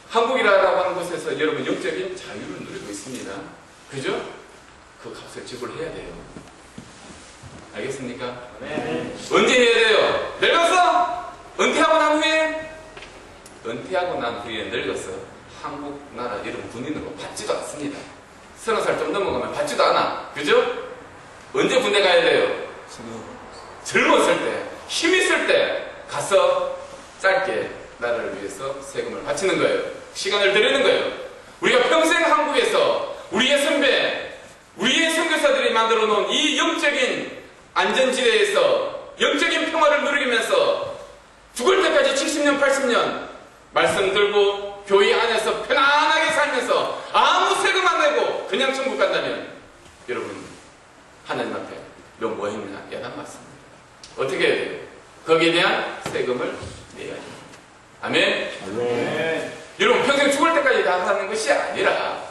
한국이라고 하는 곳에서 여러분 영적인 자유를 누리고 있습니다. 그죠? 그 값을 지불해야 돼요. 알겠습니까? 네. 언제 해야 돼요? 늙었어? 은퇴하고 난 후에? 은퇴하고 난 후에 늙었어. 한국 나라 여러분 군인으로 받지도 않습니다. 30살 좀 넘어가면 받지도 않아. 그죠? 언제 군대 가야 돼요? 젊었을 때, 힘 있을 때 가서 짧게 나라를 위해서 세금을 바치는 거예요. 시간을 들이는 거예요. 우리가 평생 한국에서 우리의 선배, 우리의 선교사들이 만들어 놓은 이 영적인 안전지대에서 영적인 평화를 누리면서 죽을 때까지 70년, 80년 말씀 들고 교회 안에서 편안하게 살면서 아무 세금 안 내고 그냥 천국 간다면 여러분 하나님 앞에 너 뭐 했냐? 야단 맞습니다. 어떻게 해야 돼요? 거기에 대한 세금을 내야 돼요. 아멘? 네. 여러분 평생 죽을 때까지 다 하는 것이 아니라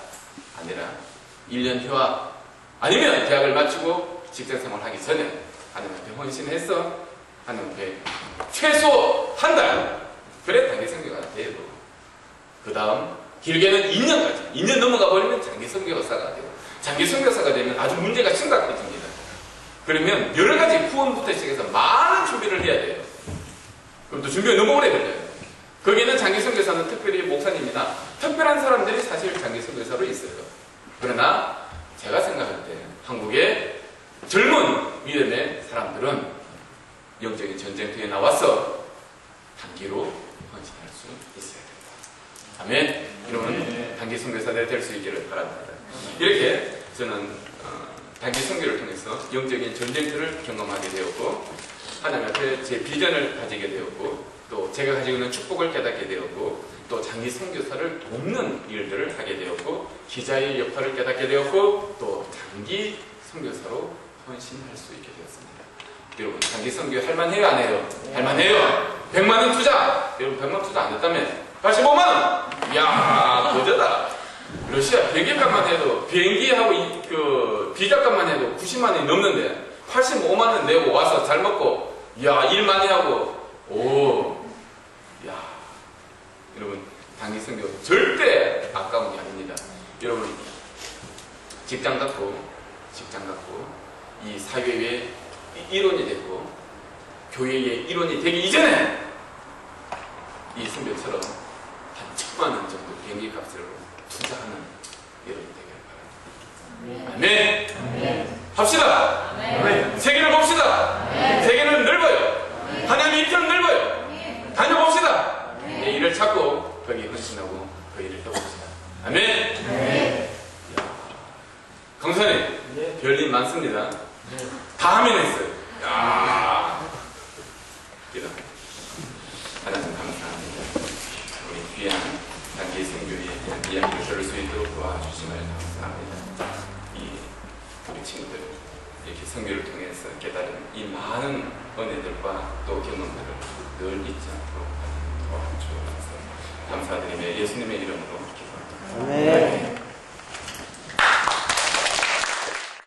1년 휴학, 아니면 대학을 마치고 직장생활 하기 전에 하나님 앞에 헌신해서 하나님 앞에 최소 한 달, 그래 단기 선교가 되고, 그 다음 길게는 2년까지, 2년 넘어가 버리면 장기 선교사가 되고, 장기 선교사가 되면 아주 문제가 심각해집니다. 그러면 여러 가지 후원부터 시작해서 많은 준비를 해야 돼요. 그럼 또 준비가 너무 오래 걸려요. 거기는 장기 선교사는 특별히 목사님이나 특별한 사람들이 사실 장기 선교사로 있어요. 그러나 제가 생각할 때 한국의 젊은 믿음의 사람들은 영적인 전쟁터에 나와서 단기로 헌신할 수 있어야 됩니다. 아멘. 여러분 단기 선교사들 될 수 있기를 바랍니다. 이렇게 저는 단기 선교를 통해서 영적인 전쟁터를 경험하게 되었고, 하나님 앞에 제 비전을 가지게 되었고, 또 제가 가지고 있는 축복을 깨닫게 되었고, 또 장기 선교사를 돕는 일들을 하게 되었고, 기자의 역할을 깨닫게 되었고, 또 장기 선교사로 헌신할 수 있게 되었습니다. 여러분 장기 선교 할만해요, 안 해요? 할만해요. 100만 원 투자. 여러분 100만 원 투자 안 했다면 85만 원. 이야, 거저다. 러시아 비행기값만 해도, 비행기하고 그 비자값만 해도 90만 원이 넘는데 85만 원 내고 와서 잘 먹고, 이야, 일 많이 하고, 오, 야, 여러분 단기 선교 절대 아까운 게 아닙니다. 여러분 직장 갖고 이 사회의 일원이 되고 교회의 일원이 되기 이전에 이 선교처럼 한 1,000만 원 정도 비행기 값을 투자하는 여러분이 되기를 바랍니다. 아멘. 아멘. 합시다. 아멘. 세계를 봅시다. 아멘. 세계는 넓어요. 하나님의 입장은 넓어요. 아멘. 다녀봅시다. 내 일을 찾고 거기 헌신하고 그 일을 해봅시다. 아멘. 아멘. 강사님, 별일 많습니다. 다 하면 했어요. 야, 하나님 감사합니다. 우리 귀한 단기 선교의 이야기를 들을 수 있도록 도와주심을 감사합니다. 우리 친구들 이렇게 선교를 통해서 깨달은 이 많은 은혜들과 또 경험들을 늘 잊지 않도록 도와주셔서 감사드리며 예수님의 이름으로 기도합니다. 아멘.